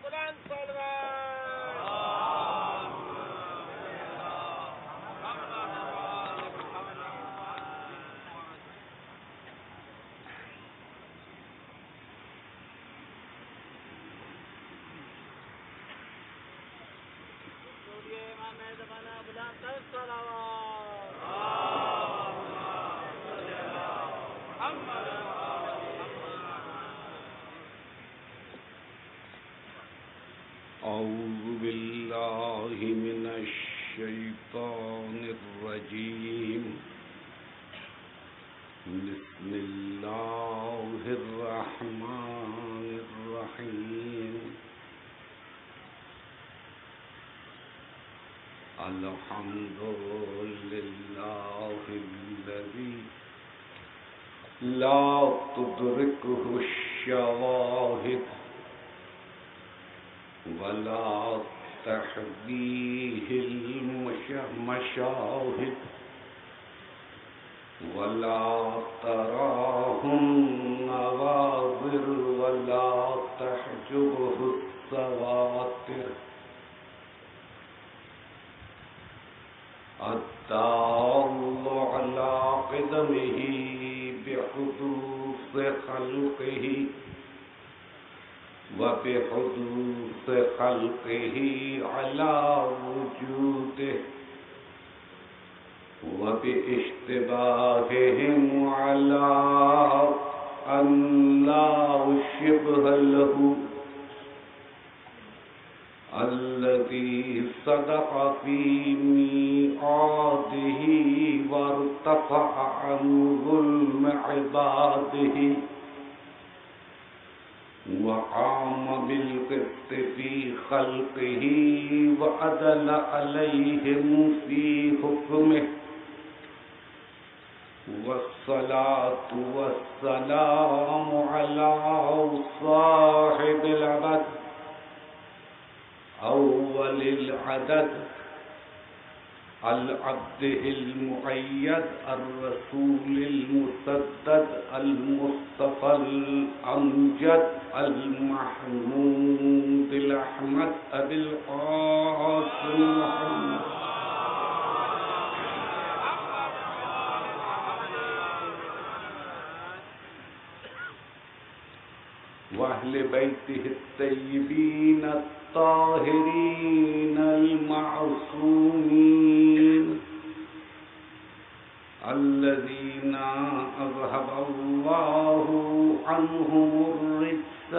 بلند صلوات. أعوذ بالله من الشيطان الرجيم. بسم الله الرحمن الرحيم. الحمد لله الذي لا تدركه الشواهد ولا تحويه المشاهد ولا تراه النواظر ولا تحجبه السواتر. الدال على قدمه بحدوث خلقه وبحدوث خلقه على وجوده وباشتباههم على أن لا شبه له. الذي صدق في ميعاده وارتفع عن ظلم عباده وقام بالقسط في خلقه وعدل عليهم في حكمه. والصلاة والسلام على صاحب العبد أول العدد العبد المؤيد الرسول المسدد المصطفى الأمجد المحمود الأحمد أبي القاسم محمد وأهل بيته الطيبين الطاهرين المعصومين الذين أذهب الله عنهم الرجس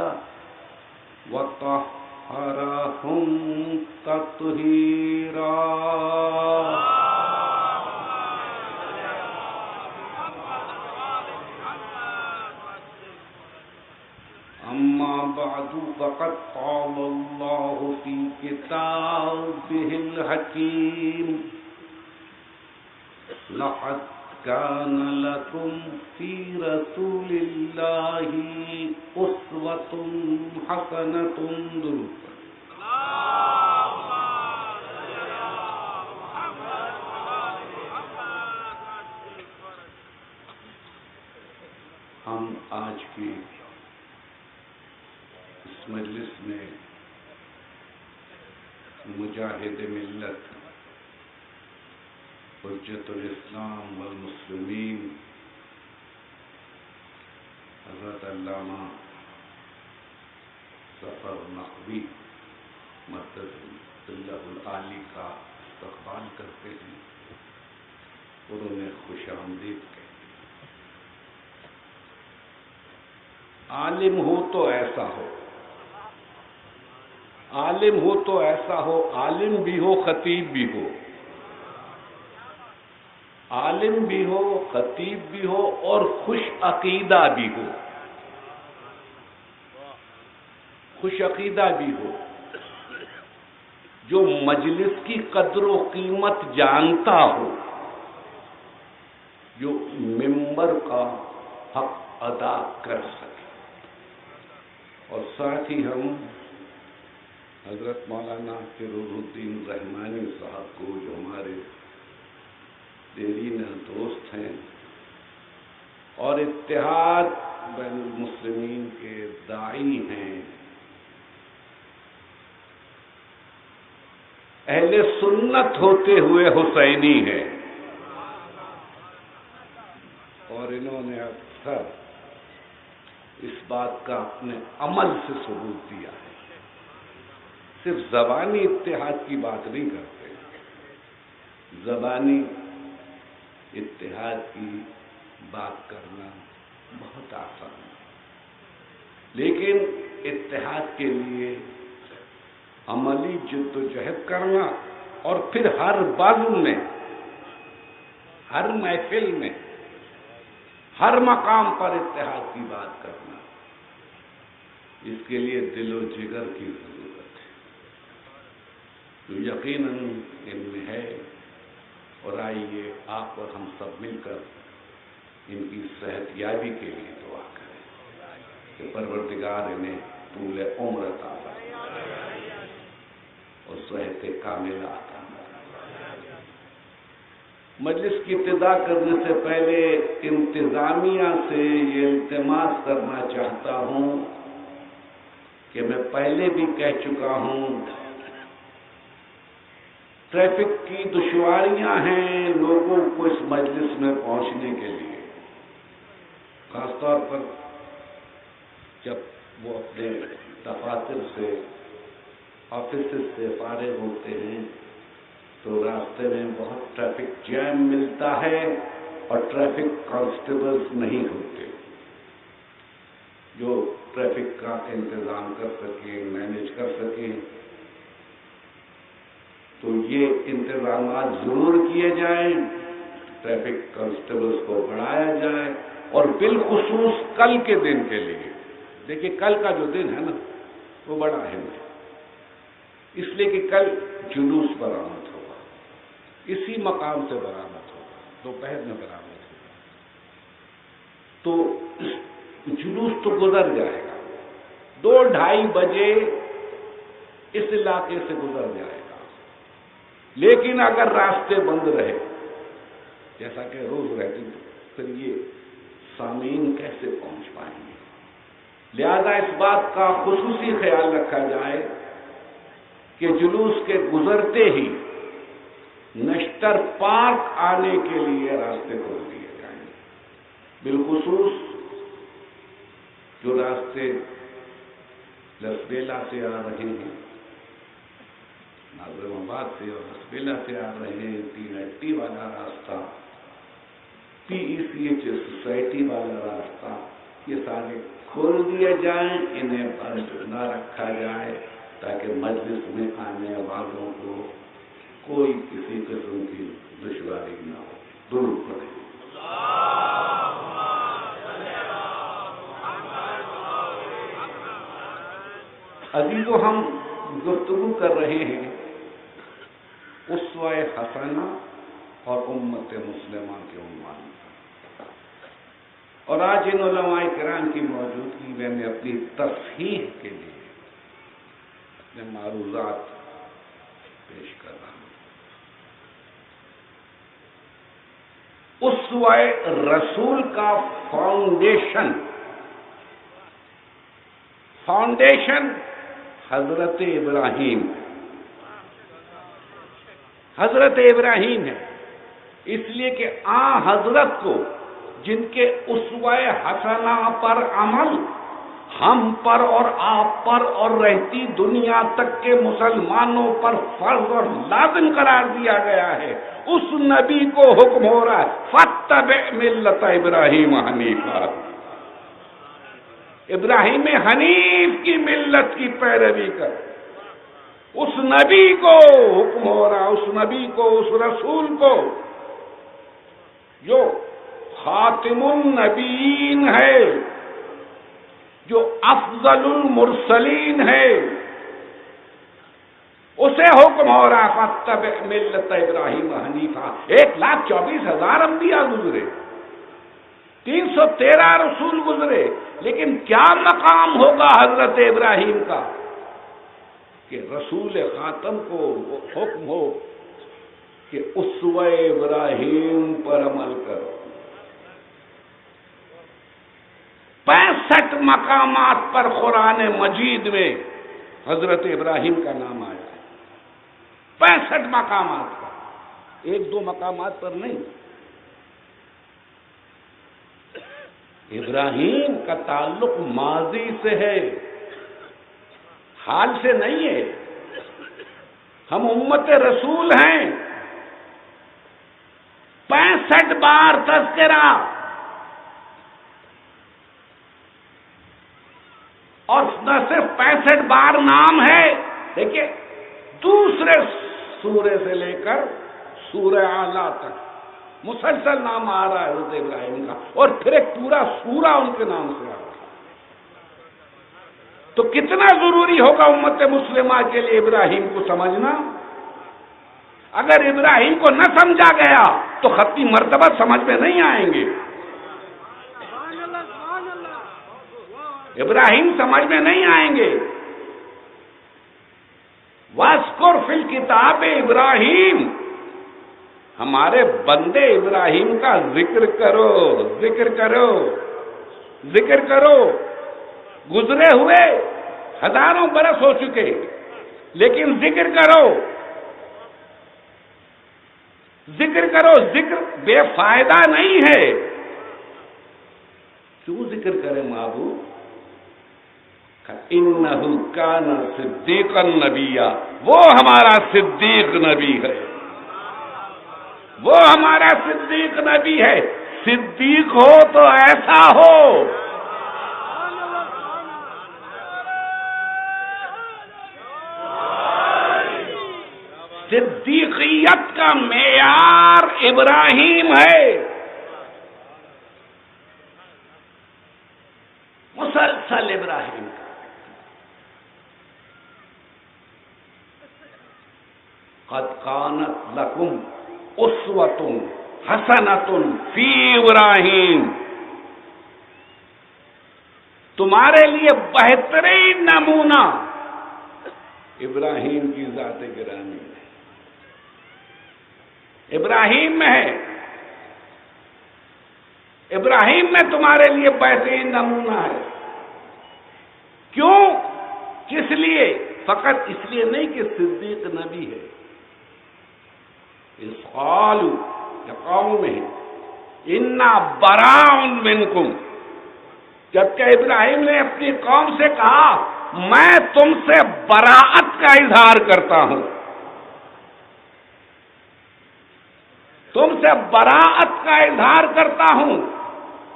وطهرهم تطهيرا. أما بعد فقد قال الله في كتابه الحكيم لقد كان لكم في رسول الله أسوة حسنة. ہم آج کی اس مجلس میں مجاہد ملت حجت الاسلام والمسلمین حضرت علامہ ظفر نقوی مدد اللہ العالی کا استقبال کرتے ہیں اور انہیں خوش آمدید کہتے ہیں. عالم ہو تو ایسا ہو، عالم ہو تو ایسا ہو، عالم بھی ہو خطیب بھی ہو، عالم بھی ہو خطیب بھی ہو اور خوش عقیدہ بھی ہو، خوش عقیدہ بھی ہو، جو مجلس کی قدر و قیمت جانتا ہو، جو ممبر کا حق ادا کر سکے. اور ساتھ ہی ہم حضرت مولانا فیروز الدین رحمانی صاحب کو، جو ہمارے دیرینہ دوست ہیں اور اتحاد بین المسلمین کے داعی ہیں، اہل سنت ہوتے ہوئے حسینی ہے، اور انہوں نے اکثر اس بات کا اپنے عمل سے ثبوت دیا ہے، صرف زبانی اتحاد کی بات نہیں کرتے، زبانی اتحاد کی بات کرنا بہت آسان ہے، لیکن اتحاد کے لیے عملی جد و جہد کرنا، اور پھر ہر بزم میں، ہر محفل میں، ہر مقام پر اتحاد کی بات کرنا، اس کے لیے دل و جگر کی ضرورت ہے، جو یقیناً ان میں ہے۔ اور آئیے آپ اور ہم سب مل کر ان کی صحت یابی کے لیے دعا کریں کہ پروردگار انہیں طول عمر عطا فرمائے اور صحت کاملہ عطا فرمائے۔ مجلس کی ابتدا کرنے سے پہلے انتظامیہ سے یہ التماس کرنا چاہتا ہوں کہ میں پہلے بھی کہہ چکا ہوں، ٹریفک کی دشواریاں ہیں لوگوں کو اس مجلس میں پہنچنے کے لیے، خاص طور پر جب وہ اپنے دفاتر سے، آفیسز سے فارغ ہوتے ہیں تو راستے میں بہت ٹریفک جیم ملتا ہے اور ٹریفک کانسٹیبلز نہیں ہوتے جو ٹریفک کا انتظام کر سکیں، مینیج کر سکیں۔ تو یہ انتظامات ضرور کیے جائیں، ٹریفک کانسٹیبلز کو بڑھایا جائے، اور بالخصوص کل کے دن کے لیے، دیکھیے کل کا جو دن ہے نا وہ بڑا اہم ہے، اس لیے کہ کل جلوس برآمد ہوگا، اسی مقام سے برآمد ہوگا، دوپہر میں برآمد ہوگا، تو جلوس تو گزر جائے گا، 2-2:30 بجے اس علاقے سے گزر جائے گا، لیکن اگر راستے بند رہے جیسا کہ روز رہتے ہیں پھر یہ سامعین کیسے پہنچ پائیں گے؟ لہذا اس بات کا خصوصی خیال رکھا جائے کہ جلوس کے گزرتے ہی نشتر پارک آنے کے لیے راستے کھول دیے جائیں، بالخصوص جو راستے لسبیلا سے آ رہے ہیں، ناظم آباد سے اور لسبیلا سے آ رہے ہیں، 380 والا راستہ، PECH سوسائٹی والا راستہ، یہ سارے کھول دیے جائیں، انہیں بند نہ رکھا جائے تاکہ مجلس میں آنے والوں کو کوئی کسی قسم کی دشواری نہ ہو۔ درود پڑھیں۔ عزیزو، ہم گفتگو کر رہے ہیں اسوہ حسنہ اور امت مسلمہ کے عنوان پر، اور آج ان علماء کرام کی موجودگی میں نے اپنی تصحیح کے لیے اپنے معروضات پیش کر رہا ہوں۔ اسوہ رسول کا فاؤنڈیشن حضرت ابراہیم، حضرت ابراہیم ہے، اس لیے کہ حضرت کو، جن کے اسوہ حسنہ پر عمل ہم پر اور آپ پر اور رہتی دنیا تک کے مسلمانوں پر فرض اور لازم قرار دیا گیا ہے، اس نبی کو حکم ہو رہا ہے فاتبع ملت ابراہیم حنیفا، ابراہیم حنیف کی ملت کی پیروی کر۔ اس نبی کو حکم ہو رہا، اس نبی کو، اس رسول کو جو خاتم النبیین ہے، جو افضل المرسلین ہے، اسے حکم ہو رہا فاتبع ملت ابراہیم حنیفا۔ 1,24,000 انبیاء گزرے، 313 رسول گزرے، لیکن کیا مقام ہوگا حضرت ابراہیم کا کہ رسول خاتم کو حکم ہو کہ اسوہ ابراہیم پر عمل کرو۔ 65 مقامات پر قرآن مجید میں حضرت ابراہیم کا نام آیا ہے۔ 65 مقامات پر، ایک دو مقامات پر نہیں۔ ابراہیم کا تعلق ماضی سے ہے، حال سے نہیں ہے۔ ہم امت رسول ہیں، 65 بار تذکرہ، اور نہ صرف 65 بار نام ہے، دیکھیے دوسرے سورے سے لے کر سورہ اعلیٰ تک مسلسل نام آ رہا ہے حضرت ابراہیم کا، اور پھر ایک پورا سورہ ان کے نام سے آ رہا ہے۔ تو کتنا ضروری ہوگا امت مسلمہ کے لیے ابراہیم کو سمجھنا۔ اگر ابراہیم کو نہ سمجھا گیا تو خطی مرتبہ سمجھ میں نہیں آئیں گے۔ ابراہیم سمجھ میں نہیں آئیں گے۔ وَاذْكُرْ فِي الْكِتَابِ ابراہیم، ہمارے بندے ابراہیم کا ذکر کرو، ذکر کرو، ذکر کرو۔ گزرے ہوئے ہزاروں برس ہو چکے، لیکن ذکر کرو، ذکر کرو۔ ذکر بے فائدہ نہیں ہے۔ کیوں ذکر کرے محبوب؟ اِنَّهُ كَانَ صِدِّيقًا نَبِيًّا، وہ ہمارا صدیق نبی ہے، وہ ہمارا صدیق نبی ہے۔ صدیق ہو تو ایسا ہو، صدیقیت کا معیار ابراہیم ہے۔ مسلسل ابراہیم کا قد کانت لکم اسوۃ حسنۃ فی ابراہیم، تمہارے لیے بہترین نمونہ ابراہیم کی ذات گرامی ہے، ابراہیم میں ہے۔ ابراہیم میں تمہارے لیے بہترین نمونہ ہے۔ کیوں؟ کس لیے؟ فقط اس لیے نہیں کہ صدیق نبی ہے۔ اس قالوا لقومہم انا براء منکم، جبکہ ابراہیم نے اپنی قوم سے کہا میں تم سے براءت کا اظہار کرتا ہوں، تم سے براءت کا اظہار کرتا ہوں،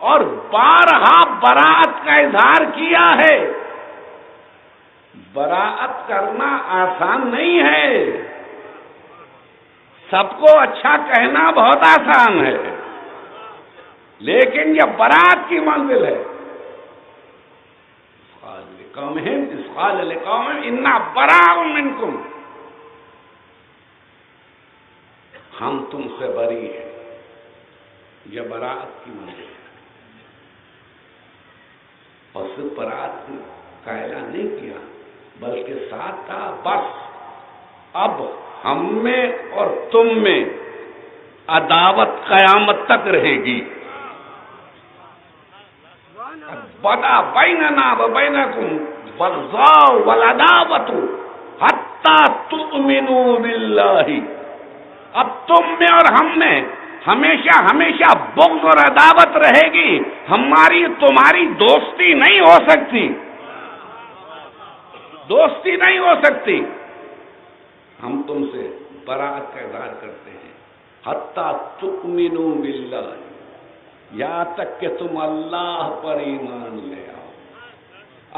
اور بارہا براءت کا اظہار کیا ہے۔ براءت کرنا آسان نہیں ہے، سب کو اچھا کہنا بہت آسان ہے، لیکن یہ براءت کی منزل ہے۔ اس قال لقومہم انا براء منکم، ہم تم سے بری ہیں، یہ براءت کی منزل ہے۔ اور صرف براءت کا اعلان نہیں کیا، بلکہ ساتھ کہا بس اب ہم میں اور تم میں عداوت قیامت تک رہے گی۔ بدا بیننا وبینکم البغضاء والعداوۃ حتی تؤمنوا باللہ، اب تم میں اور ہم میں ہمیشہ ہمیشہ بغض اور عداوت رہے گی، ہماری تمہاری دوستی نہیں ہو سکتی، دوستی نہیں ہو سکتی۔ ہم تم سے براءت کا اظہار کرتے ہیں، حتی تؤمنوا باللہ، یہاں تک کہ تم اللہ پر ایمان لے آؤ،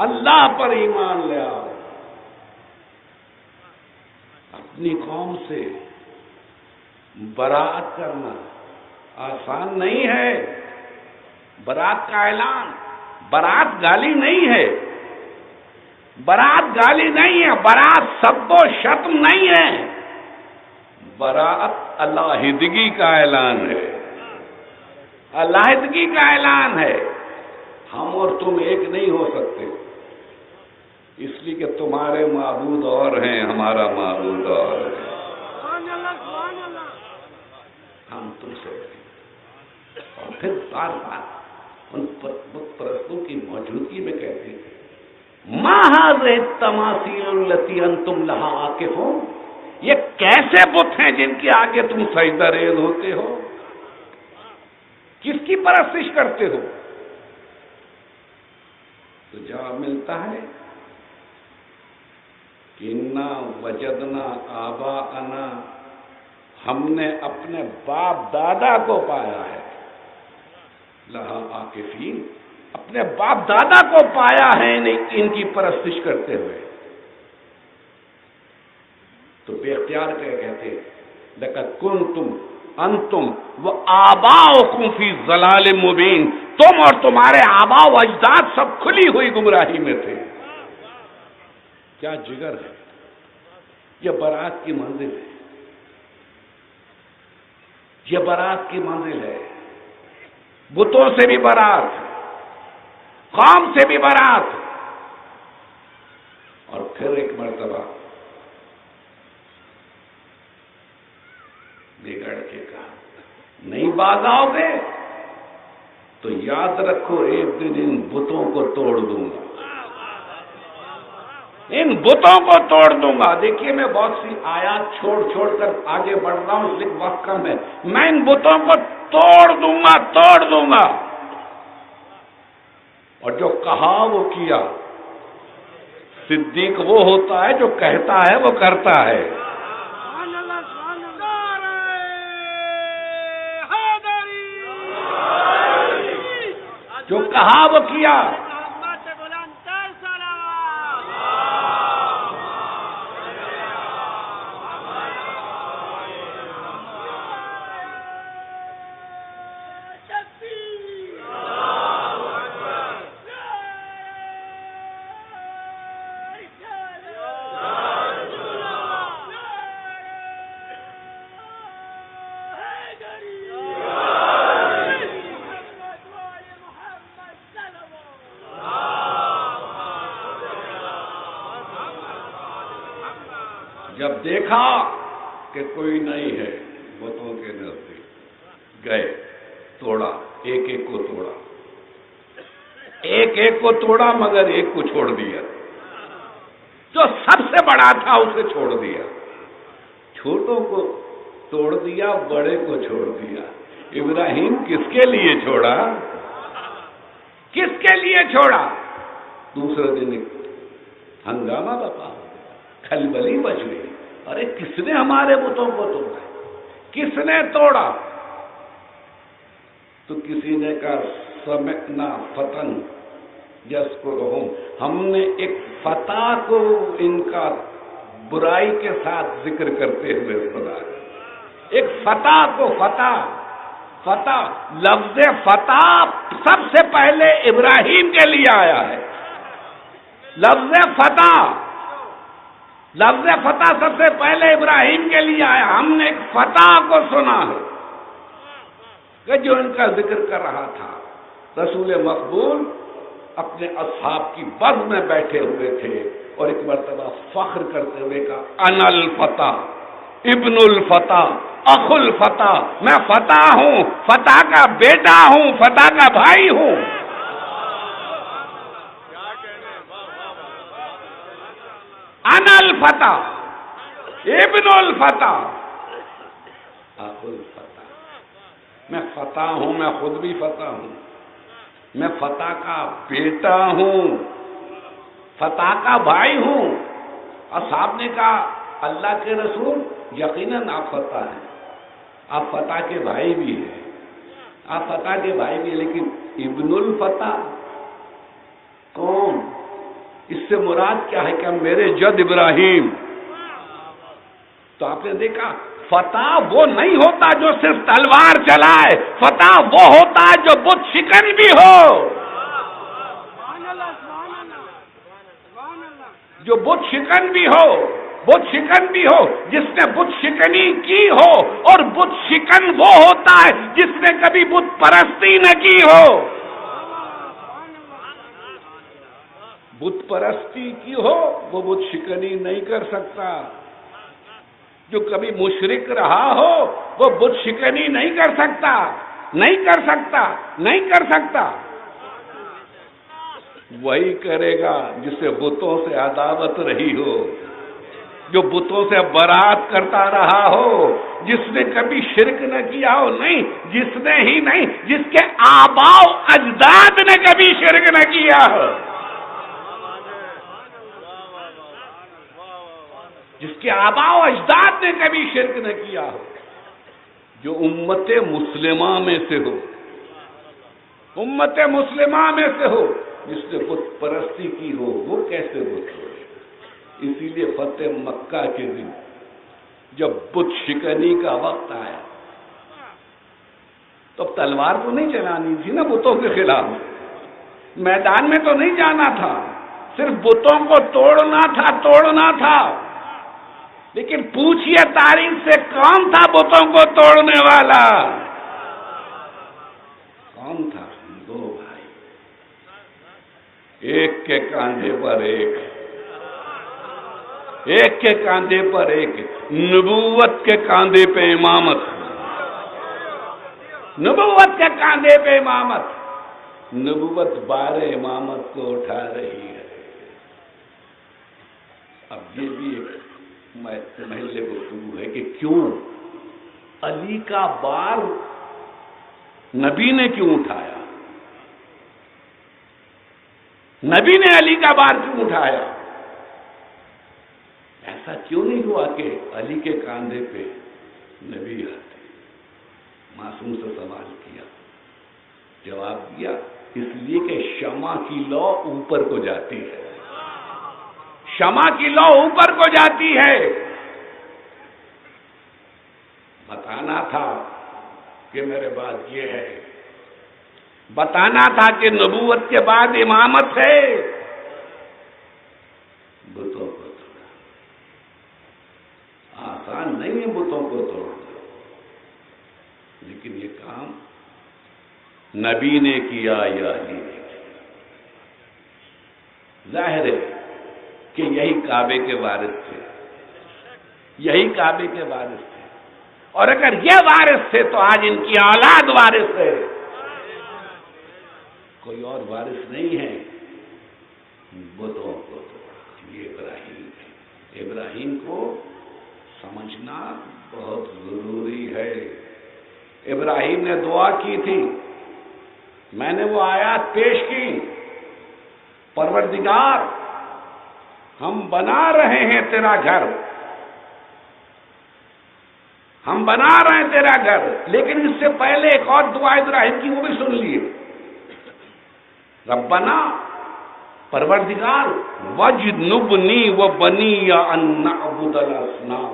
اللہ پر ایمان لے آؤ۔ اپنی قوم سے براءت کرنا آسان نہیں ہے۔ براءت کا اعلان، براءت گالی نہیں ہے، براءت گالی نہیں ہے، براءت سب و شتم نہیں ہے، براءت علیحدگی کا اعلان ہے، علیحدگی کا اعلان ہے۔ ہم اور تم ایک نہیں ہو سکتے، اس لیے کہ تمہارے معبود اور ہیں، ہمارا معبود اور ہے۔ ہم تم سے اور پھر بار بار ان بت پرستوں کی موجودگی میں کہتے ہیں ما هذه التماثيل التي انتم لها عاكفون، یہ کیسے بت ہیں جن کے آگے تم سجدہ ریز ہوتے ہو؟ کس کی پرستش کرتے ہو؟ تو جواب ملتا ہے کہ انا وجدنا آباءنا، ہم نے اپنے باپ دادا کو پایا ہے، لہا عاکفین، اپنے باپ دادا کو پایا ہے ان کی پرستش کرتے ہوئے۔ تو بے اختیار کہتے لقد کنتم انتم وآباؤکم فی ضلال مبین، تم اور تمہارے آباء و اجداد سب کھلی ہوئی گمراہی میں تھے۔ کیا جگر ہے! یہ برات کی منزل ہے، یہ برات کی منزل ہے۔ بتوں سے بھی برات، قوم سے بھی برات، اور پھر ایک مرتبہ بگڑ کے کہا نہیں باز آؤ گے تو یاد رکھو ایک دن ان بتوں کو توڑ دوں گا، ان بتوں کو توڑ دوں گا۔ دیکھیے میں بہت سی آیات چھوڑ کر آگے بڑھ رہا ہوں، اس لیے وقت کم ہے۔ میں ان بتوں کو توڑ دوں گا، اور جو کہا وہ کیا۔ صدیق وہ ہوتا ہے جو کہتا ہے وہ کرتا ہے۔ جو کہا وہ کیا۔ جب دیکھا کہ کوئی نہیں ہے بتوں کے نزدیک، گئے توڑا، ایک ایک کو توڑا، ایک ایک کو توڑا، مگر ایک کو چھوڑ دیا، جو سب سے بڑا تھا اسے چھوڑ دیا۔ چھوٹوں کو توڑ دیا، بڑے کو چھوڑ دیا۔ ابراہیم کس کے لیے چھوڑا؟ کس کے لیے چھوڑا؟ دوسرے دن ہنگامہ بپا، کھلبلی مچ گئی۔ ارے کس نے ہمارے بتوں کو توڑا؟ کس نے توڑا؟ تو کسی نے کہا سمعنا فتن یذکرہم، ہم نے ایک فتح کو ان کا برائی کے ساتھ ذکر کرتے ہوئے سنا۔ ایک فتح کو، فتح لفظ فتح سب سے پہلے ابراہیم کے لیے آیا ہے۔ لفظ فتح سب سے پہلے ابراہیم کے لیے آیا۔ ہم نے ایک فتح کو سنا ہے کہ جو ان کا ذکر کر رہا تھا۔ رسول مقبول اپنے اصحاب کی بز میں بیٹھے ہوئے تھے اور ایک مرتبہ فخر کرتے ہوئے کہا انا الفتح ابن الفتح اخ الفتح، میں فتح ہوں، فتح کا بیٹا ہوں، فتح کا بھائی ہوں۔ انا الفتح ابن الفتح اخ الفتح، میں فتح ہوں، میں خود بھی فتح ہوں، میں فتح کا بیٹا ہوں، فتح کا بھائی ہوں۔ اصحاب نے کہا اللہ کے رسول یقیناً آپ فتح ہیں، آپ فتح کے بھائی بھی ہیں، آپ فتح کے بھائی بھی ہیں، لیکن ابن الفتح کون؟ اس سے مراد کیا ہے کہ میرے جد ابراہیم۔ تو آپ نے دیکھا فتح وہ نہیں ہوتا جو صرف تلوار چلائے، فتح وہ ہوتا ہے جو بت شکن بھی ہو، جو بت شکن بھی ہو، بت شکن بھی ہو، جس نے بت شکنی کی ہو، اور بت شکن وہ ہوتا ہے جس نے کبھی بت پرستی نہ کی ہو۔ بت پرستی کی ہو وہ بت شکنی نہیں کر سکتا، جو کبھی مشرک رہا ہو وہ بت شکنی نہیں کر سکتا، نہیں کر سکتا، نہیں کر سکتا۔ وہی کرے گا جسے بتوں سے عداوت رہی ہو، جو بتوں سے برات کرتا رہا ہو، جس نے کبھی شرک نہ کیا ہو، نہیں جس نے ہی نہیں، جس کے آباء و اجداد نے کبھی شرک نہ کیا ہو، جس کے آباء و اجداد نے کبھی شرک نہ کیا ہو، جو امت مسلمہ میں سے ہو، امت مسلمہ میں سے ہو، جس نے بت پرستی کی ہو، وہ کیسے بت ہو؟ اسی لیے فتح مکہ کے دن جب بت شکنی کا وقت آیا تو تلوار تو نہیں چلانی تھی نا بتوں کے خلاف، میدان میں تو نہیں جانا تھا، صرف بتوں کو توڑنا تھا، لیکن پوچھئے تاریخ سے کون تھا بتوں کو توڑنے والا؟ کون تھا؟ دو بھائی، ایک کے کاندھے پر ایک کے کاندھے پر ایک، نبوت کے کاندھے پہ امامت، نبوت کے کاندھے پہ امامت، نبوت بار امامت کو اٹھا رہی ہے۔ اب یہ بھی ایک محل گفتگو ہے کہ کیوں علی کا بار نبی نے کیوں اٹھایا؟ نبی نے علی کا بار کیوں اٹھایا؟ ایسا کیوں نہیں ہوا کہ علی کے کاندھے پہ نبی آتے؟ معصوم سے سوال کیا، جواب دیا اس لیے کہ شمع کی لو اوپر کو جاتی ہے، شمع کی لو اوپر کو جاتی ہے۔ بتانا تھا کہ میرے بعد یہ ہے، بتانا تھا کہ نبوت کے بعد امامت ہے، بتوں کو توڑا۔ آسان نہیں ہے بتوں کو توڑنا، لیکن یہ کام نبی نے کیا یا علی نے کیا؟ ظاہر ہے کہ یہی کعبے کے وارث تھے، یہی کعبے کے وارث تھے، اور اگر یہ وارث تھے تو آج ان کی اولاد وارث ہے، کوئی اور وارث نہیں ہے۔ بتوں کو توڑا، یہ ابراہیم ہے۔ ابراہیم کو سمجھنا بہت ضروری ہے۔ ابراہیم نے دعا کی تھی، میں نے وہ آیات پیش کی، پروردگار ہم بنا رہے ہیں تیرا گھر، ہم بنا رہے ہیں تیرا گھر، لیکن اس سے پہلے ایک اور دعا ابراہیم کی، وہ بھی سن لیے، ربنا پروردگار وجنبنی وبنی ان نعبد الاصنام،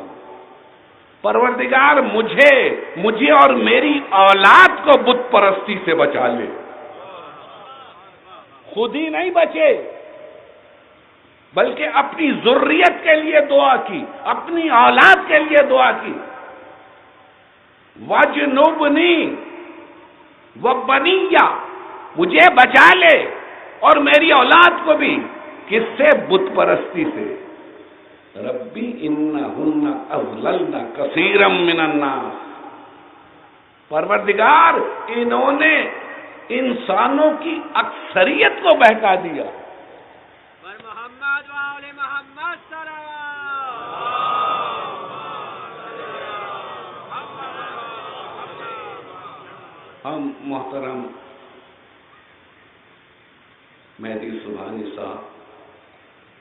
پروردگار مجھے اور میری اولاد کو بت پرستی سے بچا لے۔ خود ہی نہیں بچے بلکہ اپنی ذریت کے لیے دعا کی، اپنی اولاد کے لیے دعا کی، وجنبنی وبنی، مجھے بچا لے اور میری اولاد کو بھی، کس سے؟ بت پرستی سے۔ ربی انہن اضللن کثیرا من الناس، پروردگار انہوں نے انسانوں کی اکثریت کو بہکا دیا۔ محمد وآل محمد ہم محترم مہدی سبحانی صاحب،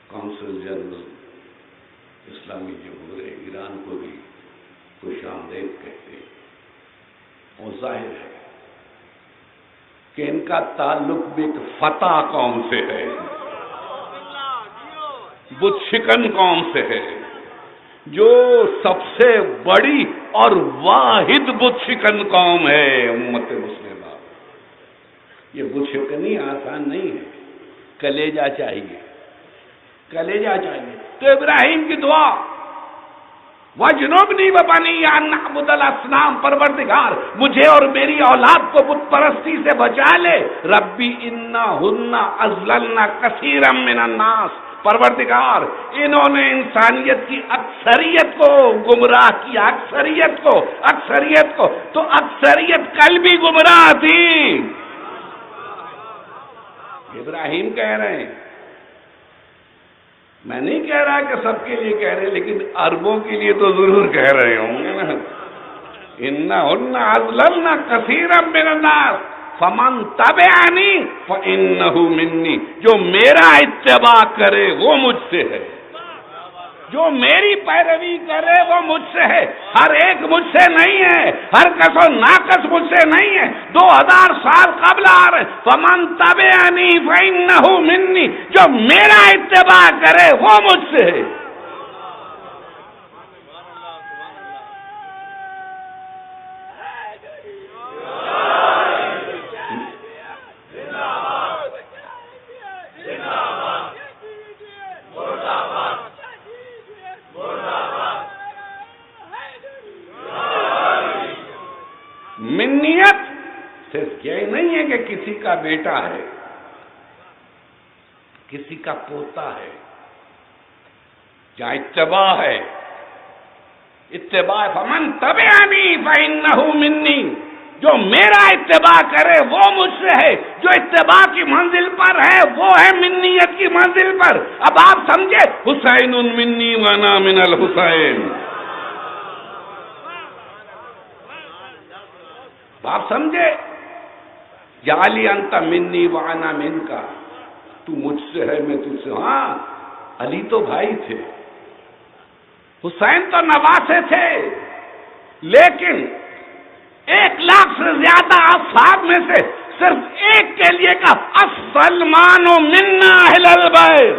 کونسل جنرل اسلامی جمہوریہ ایران کو بھی خوش آمدید کہتے ہیں، اور ظاہر ہے کہ ان کا تعلق بھی ایک فتح قوم سے ہے، بت شکن قوم سے ہے، جو سب سے بڑی اور واحد بت شکن قوم ہے امت مسلمہ۔ یہ بت شکنی آسان نہیں ہے، کلیجہ چاہیے، کلیجہ چاہیے۔ تو ابراہیم کی دعا وجنبنی وبنی ان نعبد الاصنام، پروردگار مجھے اور میری اولاد کو بت پرستی سے بچا لے۔ ربی انہن اضللن کثیرا من الناس، پروردگار انہوں نے انسانیت کی اکثریت کو گمراہ کیا، اکثریت کو، تو اکثریت کل بھی گمراہ تھی۔ ابراہیم کہہ رہے ہیں میں نہیں کہہ رہا کہ سب کے لیے کہہ رہے، لیکن عربوں کے لیے تو ضرور کہہ رہے ہوں گے نا. انہن اضللن کثیرا من الناس فمن تبعنی فانہ منی، جو میرا اتباع کرے وہ مجھ سے ہے، جو میری پیروی کرے وہ مجھ سے ہے. ہر ایک مجھ سے نہیں ہے، ہر کس و ناقص مجھ سے نہیں ہے. 2000 سال قبل آ رہے. فمن تبعنی فانہ منی، جو میرا اتباع کرے وہ مجھ سے ہے. منیت صرف یہ نہیں ہے کہ کسی کا بیٹا ہے، کسی کا پوتا ہے، یا اتباع ہے. اتباع فمن تبعنی فانہ منی، جو میرا اتباع کرے وہ مجھ سے ہے. جو اتباع کی منزل پر ہے وہ ہے منیت کی منزل پر. اب آپ سمجھے، حسین منی وانا من الحسین. آپ سمجھے، یا علی انت منی وانا من کا، تو مجھ سے ہے میں تجھ سے. ہاں علی تو بھائی تھے، حسین تو نواسے تھے، لیکن 1,00,000 سے زیادہ اصحاب میں سے صرف ایک کے لیے کہا السلمان منا اہل البیت.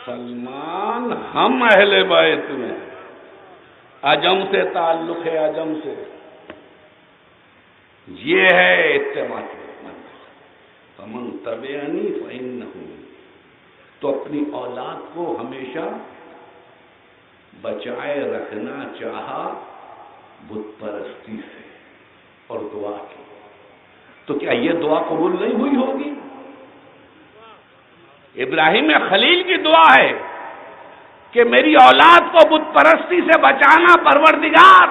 سلمان ہم اہل بیت میں، عجم سے تعلق ہے، عجم سے. یہ ہے اتباع کی منزل. فمن تبعنی فانہ منی. تو اپنی اولاد کو ہمیشہ بچائے رکھنا چاہا بت پرستی سے اور دعا کی. تو کیا یہ دعا قبول نہیں ہوئی ہوگی؟ ابراہیم خلیل کی دعا ہے کہ میری اولاد کو بت پرستی سے بچانا پروردگار.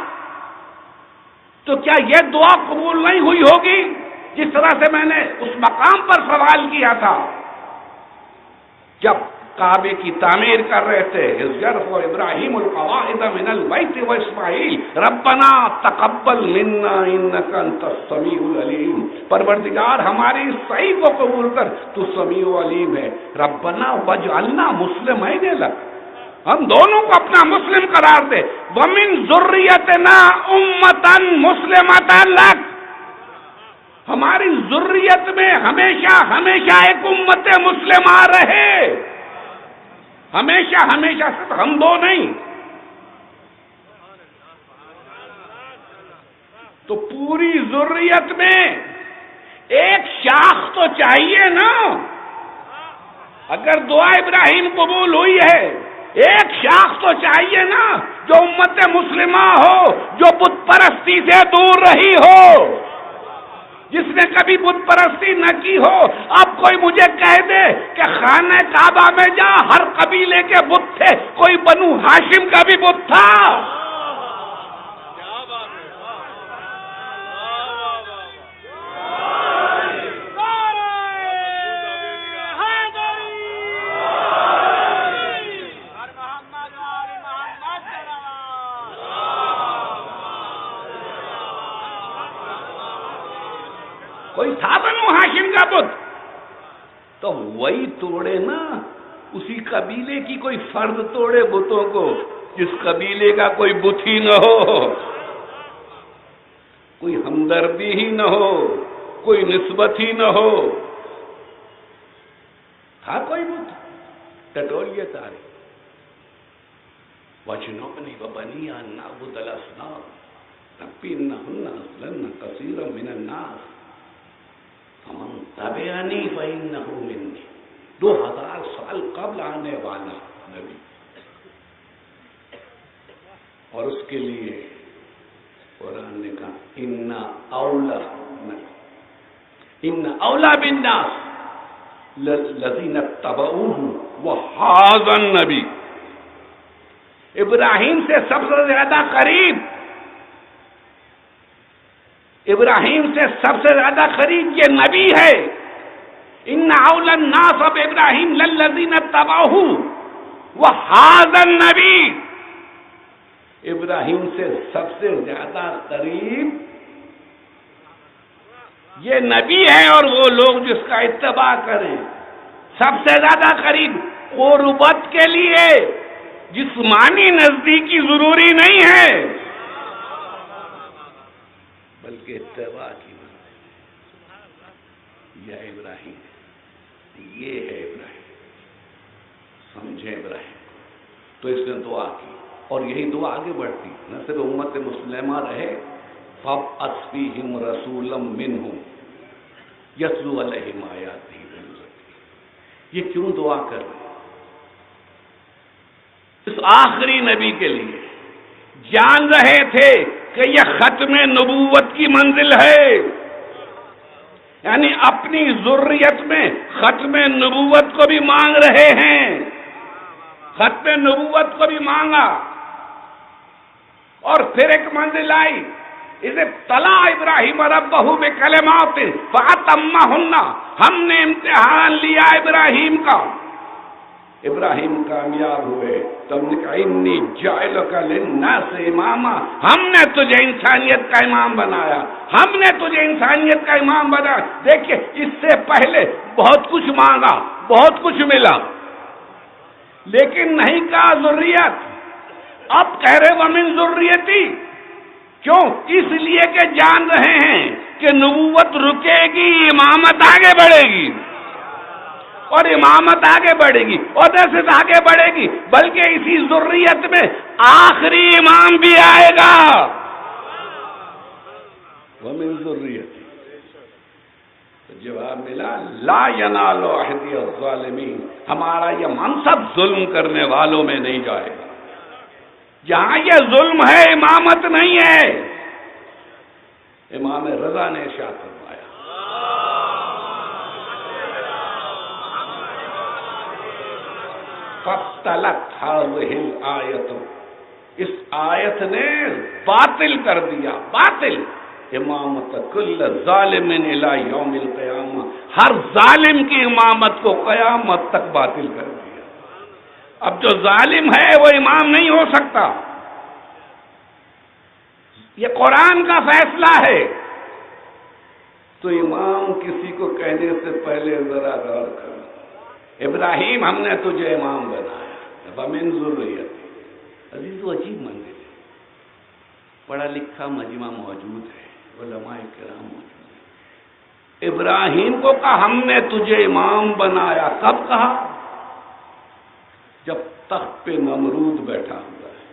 تو کیا یہ دعا قبول نہیں ہوئی ہوگی؟ جس طرح سے میں نے اس مقام پر سوال کیا تھا جب کعبے کی تعمیر کر رہے تھے، اذ یرفع ابراہیم القواعد من البیت واسماعیل ربنا تقبل منا انک انت السمیع العلیم. پروردگار ہماری اس صحیح کو قبول کر، تو سمیع و علیم ہے. ربنا واجعلنا مسلمین لک، ہم دونوں کو اپنا مسلم قرار دے. ومن ذریتنا امتا مسلمتا لک، ہماری ذریت میں ہمیشہ ہمیشہ ایک امت مسلمہ رہے. ہمیشہ ہمیشہ، صرف ہم دو نہیں. تو پوری ذریت میں ایک شاخ تو چاہیے نا. اگر دعا ابراہیم قبول ہوئی ہے، ایک شاخ تو چاہیے نا جو امت مسلمہ ہو، جو بت پرستی سے دور رہی ہو، جس نے کبھی بت پرستی نہ کی ہو. اب کوئی مجھے کہہ دے کہ خانہ کعبہ میں جا، ہر قبیلے کے بت تھے، کوئی بنو ہاشم کا بھی بت تھا. کوئی تھا بنو ہاشم کا بت، تو وہی توڑے نا. اسی قبیلے کی کوئی فرد توڑے بتوں کو، جس قبیلے کا کوئی بت ہی نہ ہو، کوئی ہمدردی ہی نہ ہو، کوئی نسبت ہی نہ ہو. تھا کوئی بت؟ ٹٹولیے تارے. وَجْنُبْنِي وَبَنِيَّ أَن نَّعْبُدَ الْأَصْنَامَ رَبِّ إِنَّهُنَّ أَضْلَلْنَ كَثِيرًا مِّنَ النَّاسِ فَمَن تَبِعَنِي فَإِنَّهُ مِنِّي. 2000 سال قبل آنے والا نبی، اور اس کے لیے قرآن نے کہا ان اولا بالناس للذین اتبعوہ وہذا النبی. ابراہیم سے سب سے زیادہ قریب، ابراہیم سے سب سے زیادہ قریب یہ نبی ہے ان اول الناس بابراہیم للذین اتبعوہ وہذا النبی، ابراہیم سے سب سے زیادہ قریب یہ نبی ہے اور وہ لوگ جس کا اتباع کریں. سب سے زیادہ قریب قربت کے لیے جسمانی نزدیکی ضروری نہیں ہے بلکہ اتباع کی منزل. یا ابراہیم، یہ ہے ابراہیم، سمجھے ابراہیم. تو اس نے دعا کی اور یہی دعا آگے بڑھتی، نہ صرف امت مسلمہ رہے، فَابْعَثْ فِيهِمْ رَسُولًا مِّنْهُمْ يَتْلُو عَلَيْهِمْ آيَاتِهِ وَيُزَكِّيهِمْ. یہ کیوں دعا کر رہے؟ اس آخری نبی کے لیے جان رہے تھے کہ یہ ختم نبوت کی منزل ہے، یعنی اپنی ذریت میں ختم نبوت کو بھی مانگ رہے ہیں. ختم نبوت کو بھی مانگا اور پھر ایک منزل آئی، اذ ابتلی ابراہیم ربہ بکلمات فاتمہن. ہم نے امتحان لیا ابراہیم کا، ابراہیم کامیاب ہوئے. تم نے کہا انی جاعلک للناس اماما، ہم نے تجھے انسانیت کا امام بنایا، ہم نے تجھے انسانیت کا امام بنایا. دیکھیں اس سے پہلے بہت کچھ مانگا، بہت کچھ ملا، لیکن نہیں کہا ذریت. اب کہہ رہے ومن ذریتی. کیوں؟ اس لیے کہ جان رہے ہیں کہ نبوت رکے گی، امامت آگے بڑھے گی، اور امامت آگے بڑھے گی اور دست آگے بڑھے گی، بلکہ اسی ذریت میں آخری امام بھی آئے گا. ومن ذریتی. تو جواب ملا لا ینال عہدی الظالمین. ہمارا یہ منصب ظلم کرنے والوں میں نہیں جائے گا. جہاں یہ ظلم ہے امامت نہیں ہے. امام رضا نے ارشاد فرمایا فَابْطَلَتْ هَذِهِ الْآیَةُ. اس آیت نے باطل کر دیا، باطل امامت کل ظالم الی یوم القیامہ. ہر ظالم کی امامت کو قیامت تک باطل کر دیا. اب جو ظالم ہے وہ امام نہیں ہو سکتا. یہ قرآن کا فیصلہ ہے. تو امام کسی کو کہنے سے پہلے ذرا غور کرو. ابراہیم ہم نے تجھے امام بنایا، ومن ذریتی. عزیز و عجیب منزل ہے. پڑھا لکھا مجمع موجود ہے، علماء کرام موجود ہیں. ابراہیم کو کہا ہم نے تجھے امام بنایا. کب کہا؟ جب تخت پہ نمرود بیٹھا ہوا ہے.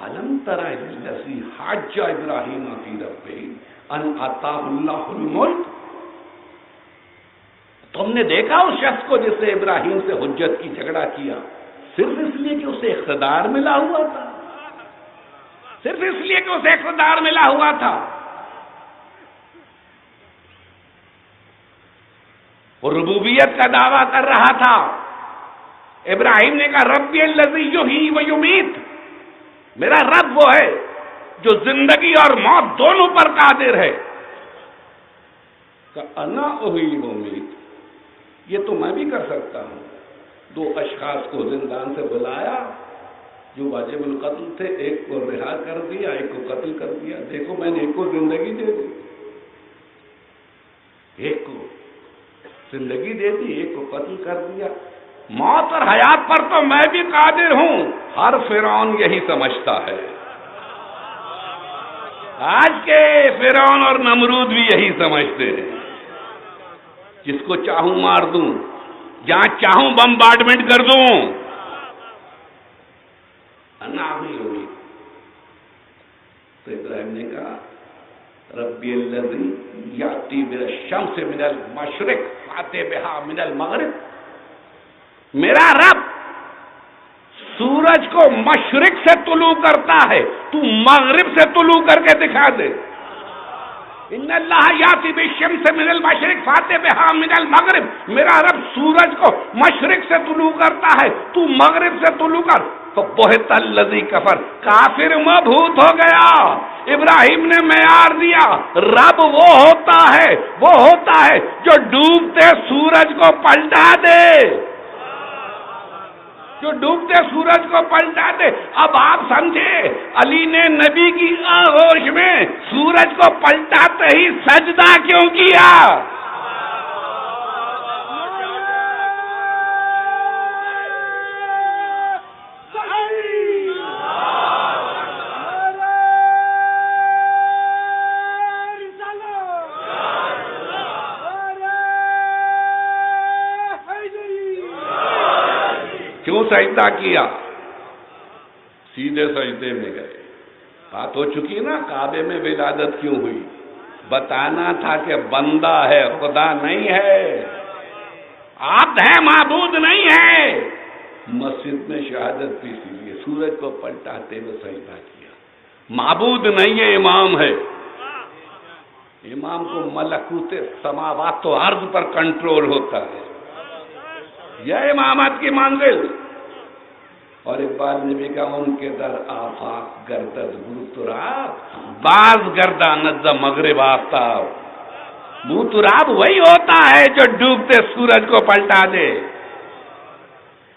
الم تر الی الذی حاج ابراہیم فی ربہ ان آتاہ اللہ الملک. تم نے دیکھا اس شخص کو جس نے ابراہیم سے حجت کی، جھگڑا کیا، صرف اس لیے کہ اسے اقتدار ملا ہوا تھا، صرف اس لیے کہ اسے اقتدار ملا ہوا تھا. وہ ربوبیت کا دعویٰ کر رہا تھا. ابراہیم نے کہا ربی الذی یحیی و یمیت. میرا رب وہ ہے جو زندگی اور موت دونوں پر قادر ہے. کہ انا احیی و امیت. یہ تو میں بھی کر سکتا ہوں. دو اشخاص کو زندان سے بلایا جو واجب القتل تھے، ایک کو رہا کر دیا، ایک کو قتل کر دیا. دیکھو میں نے ایک کو زندگی دے دی، ایک کو زندگی دے دی، ایک کو قتل کر دیا. موت اور حیات پر تو میں بھی قادر ہوں. ہر فرعون یہی سمجھتا ہے. آج کے فرعون اور نمرود بھی یہی سمجھتے ہیں. جس کو چاہوں مار دوں، جہاں چاہوں بمبارڈمنٹ کر دوں. انا بھی ہوئی. تو ابراہیم نے کہا ربی الذی یاتی بالشمس من المشرق فاتی بہا من المغرب. میرا رب سورج کو مشرق سے طلوع کرتا ہے، تو مغرب سے طلوع کر کے دکھا دے. ان اللہ یاتی بالشمس من المشرق فاتی بہا من المغرب. میرا رب سورج کو مشرق سے طلوع کرتا ہے، تو مغرب سے طلوع کر. تو بہت الذی کفر. کافر مبہوت ہو گیا. ابراہیم نے معیار دیا، رب وہ ہوتا ہے جو ڈوبتے سورج کو پلٹا دے، جو ڈوبتے سورج کو پلٹا دے۔ اب آپ سمجھے علی نے نبی کی آغوش میں سورج کو پلٹاتے ہی سجدہ کیوں کیا؟ کیوں سجدہ کیا؟ سیدھے سجدے میں گئے۔ بات ہو چکی نا کعبے میں ولادت کیوں ہوئی؟ بتانا تھا کہ بندہ ہے، خدا نہیں ہے، عبد ہے، معبود نہیں ہے۔ مسجد میں شہادت بھی اسی لیے سورج کو پلٹاتے ہوئے سجدہ کیا۔ معبود نہیں ہے، امام ہے۔ امام کو ملکوت سماوات و ارض پر کنٹرول ہوتا ہے، یہ امامت کی منزل۔ اور اقبال نے بھی کہا ان کے در آفاق گردد بوتراب، باز گرداند مغرب آفتاب۔ بوتراب وہی ہوتا ہے جو ڈوبتے سورج کو پلٹا دے۔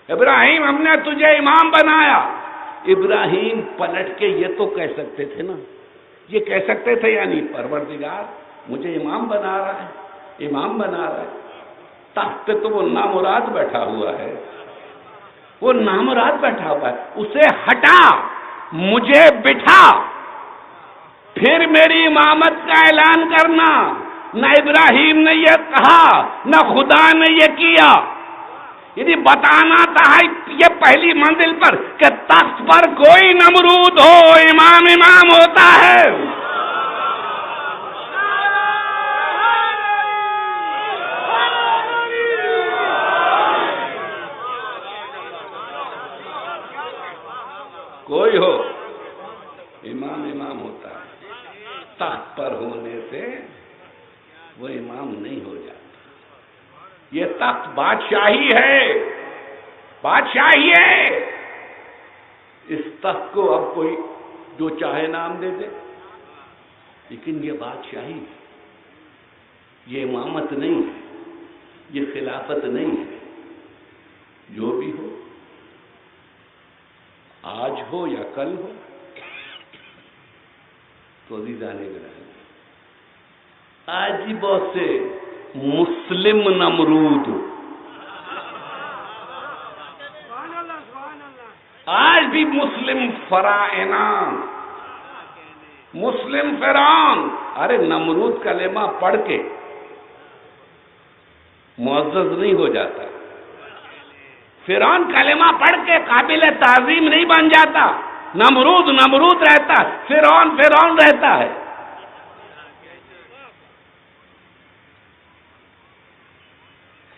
ابراہیم ہم نے تجھے امام بنایا۔ ابراہیم پلٹ کے یہ تو کہہ سکتے تھے نا، یہ کہہ سکتے تھے یعنی پروردگار مجھے امام بنا رہا ہے، امام بنا رہا ہے۔ تخت پہ تو وہ نامراد بیٹھا ہوا ہے، وہ نامراد بیٹھا ہوا ہے، اسے ہٹا مجھے بٹھا، پھر میری امامت کا اعلان کرنا۔ نہ ابراہیم نے یہ کہا، نہ خدا نے یہ کیا۔ یعنی بتانا تھا یہ پہلی منزل پر کہ تخت پر کوئی نمرود ہو، امام امام ہوتا ہے۔ کوئی ہو، امام امام ہوتا ہے۔ تخت پر ہونے سے وہ امام نہیں ہو جاتا۔ یہ تخت بادشاہی ہے، بادشاہی ہے۔ اس تخت کو اب کوئی جو چاہے نام دے دے، لیکن یہ بادشاہی ہے، یہ امامت نہیں ہے، یہ خلافت نہیں ہے۔ جو بھی ہو، آج ہو یا کل ہو، تو عزیزان گرامی، آج بھی بہت سے مسلم نمرود، آج بھی مسلم فرعونہ، مسلم فرعون، ارے نمرود کلمہ پڑھ کے معزز نہیں ہو جاتا، فرعون کلمہ پڑھ کے قابل تعظیم نہیں بن جاتا۔ نمرود نمرود رہتا، فرعون فرعون رہتا ہے۔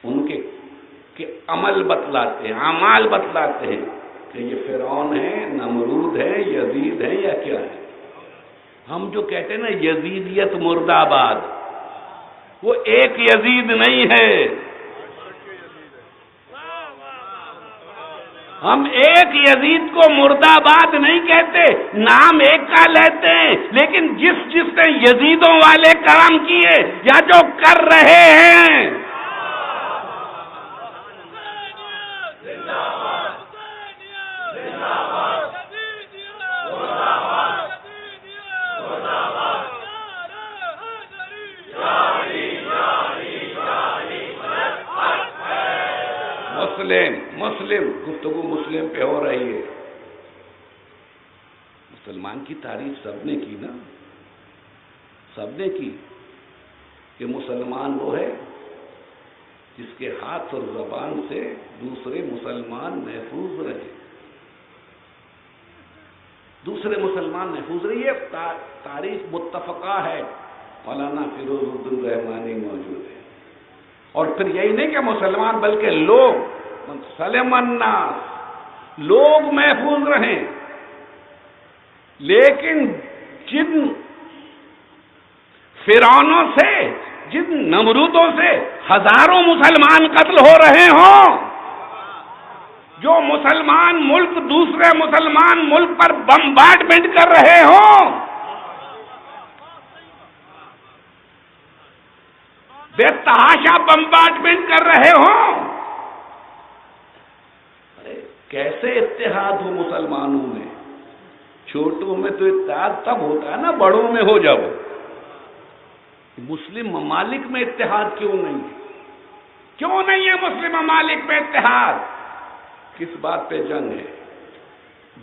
ان کے عمل بتلاتے ہیں، اعمال بتلاتے ہیں کہ یہ فرعون ہے، نمرود ہے، یزید ہے یا کیا ہے۔ ہم جو کہتے ہیں نا یزیدیت مرد آباد، وہ ایک یزید نہیں ہے۔ ہم ایک یزید کو مرد آباد نہیں کہتے، نام ایک کا لیتے ہیں، لیکن جس نے یزیدوں والے کام کیے یا جو کر رہے ہیں، مسلم گفتگو مسلم پہ ہو رہی ہے۔ مسلمان کی تعریف سب نے کی نا، سب نے کی کہ مسلمان وہ ہے جس کے ہاتھ اور زبان سے دوسرے مسلمان محفوظ رہے، دوسرے مسلمان محفوظ رہے۔ یہ تعریف متفقہ ہے، مولانا فیروز الدین رحمانی موجود ہے۔ اور پھر یہی نہیں کہ مسلمان بلکہ لوگ، سلم الناس، لوگ محفوظ رہیں۔ لیکن جن فرعونوں سے، جن نمرودوں سے ہزاروں مسلمان قتل ہو رہے ہوں، جو مسلمان ملک دوسرے مسلمان ملک پر بمبارڈمنٹ کر رہے ہوں، بے تحاشا بمبارڈمنٹ کر رہے ہوں. ارے کیسے اتحاد ہو مسلمانوں میں؟ چھوٹوں میں تو اتحاد تب ہوتا ہے نا بڑوں میں ہو جب. مسلم ممالک میں اتحاد کیوں نہیں ہے؟ کیوں نہیں ہے مسلم ممالک میں اتحاد؟ کس بات پہ جنگ ہے؟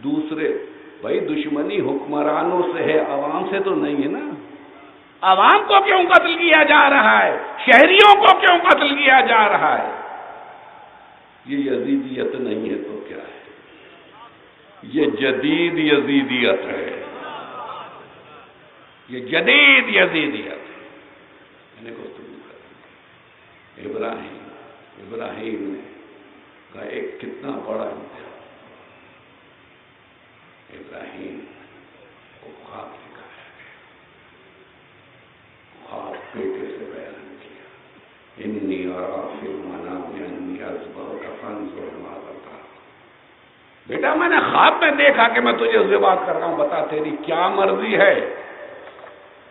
دوسرے بھائی دشمنی حکمرانوں سے ہے، عوام سے تو نہیں ہے نا. عوام کو کیوں قتل کیا جا رہا ہے؟ شہریوں کو کیوں قتل کیا جا رہا ہے؟ یہ یزیدیت نہیں ہے تو کیا ہے؟ یہ جدید یزیدیت ہے. یہ جدید یزیدیت ہے. میں نے گفتگو کر ابراہیم کا ایک کتنا بڑا امتحان. ابراہیم کو خواب دکھایا گیا، خواب بیٹے سے بیان کیا. انی ارا فی المنام انی اذبحک فانظر ماذا ترى. بیٹا میں نے خواب میں دیکھا کہ میں تجھے ذبح کر رہا ہوں، بتا تیری کیا مرضی ہے؟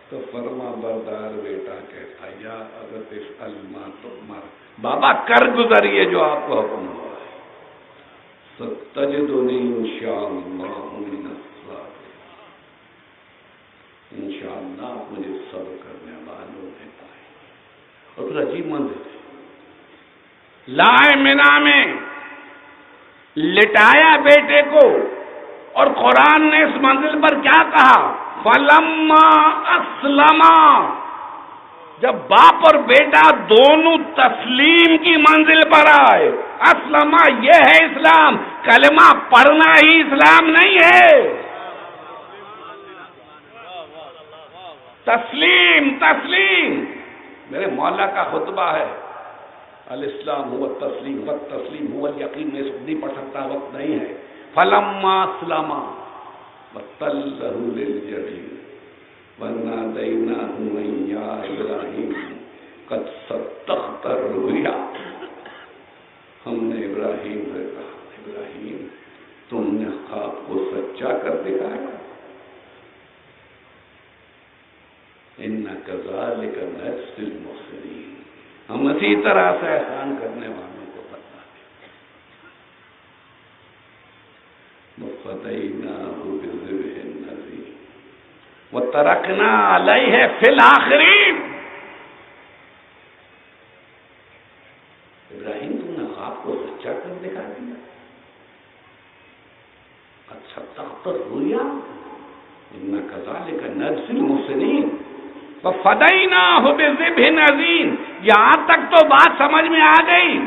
تو فرما بردار بیٹا کہتا یا ابت افعل ما تؤمر، بابا کر گزریے جو آپ کو حکم ہوا ہے. ستجدنی انشاءاللہ من الصابرین، انشاءاللہ آپ مجھے صبر کرنے والوں میں پائیں. اور پھر عجیب منظر ہے، لائے منا میں لٹایا بیٹے کو، اور قرآن نے اس منزل پر کیا کہا؟ فلما اسلما، جب باپ اور بیٹا دونوں تسلیم کی منزل پر آئے. اسلما یہ ہے اسلام، کلمہ پڑھنا ہی اسلام نہیں ہے. تسلیم تسلیم. میرے مولا کا خطبہ ہے الاسلام هو التسلیم والتسلیم هو الیقین. میں اس کو نہیں پڑھ سکتا، وقت نہیں ہے. فلما اسلما وتلہ للجبین ونادیناہ ان یا ابراہیم قد صدقت الرؤیا. ہم نے ابراہیم سے کہا ابراہیم تم نے خواب کو سچا کر دکھایا. انا کذالک نجزی المحسنین، ہم اسی طرح سے احسان کرنے والوں کو بتاتے ہیں. وفدیناہ بذبح عظیم وترکنا علیہ فی الآخرین. ابراہیم تم نے خواب کو سچا کر دکھا دیا. قد صدقت الرؤیا انا کذالک نجزی المحسنین وفدیناہ بذبح عظیم. یہاں تک تو بات سمجھ میں آ گئی.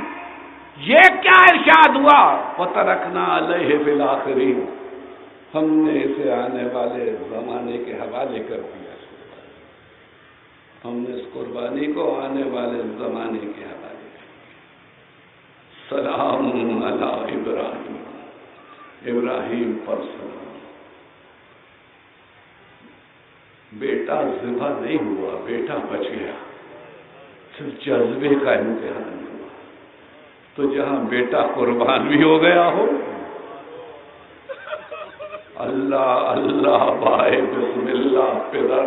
یہ کیا ارشاد ہوا؟ وترکنا علیہ فی الآخرین، ہم نے اسے آنے والے زمانے کے حوالے کر دیا. ہم نے اس قربانی کو آنے والے زمانے کے حوالے کر دیا. سلام علی ابراہیم، ابراہیم پر سلام. بیٹا ذبح نہیں ہوا، بیٹا بچ گیا. صرف جذبے کا امتحان ہوا. تو جہاں بیٹا قربان بھی ہو گیا ہو، اللہ اللہ بائے بسم اللہ پدر،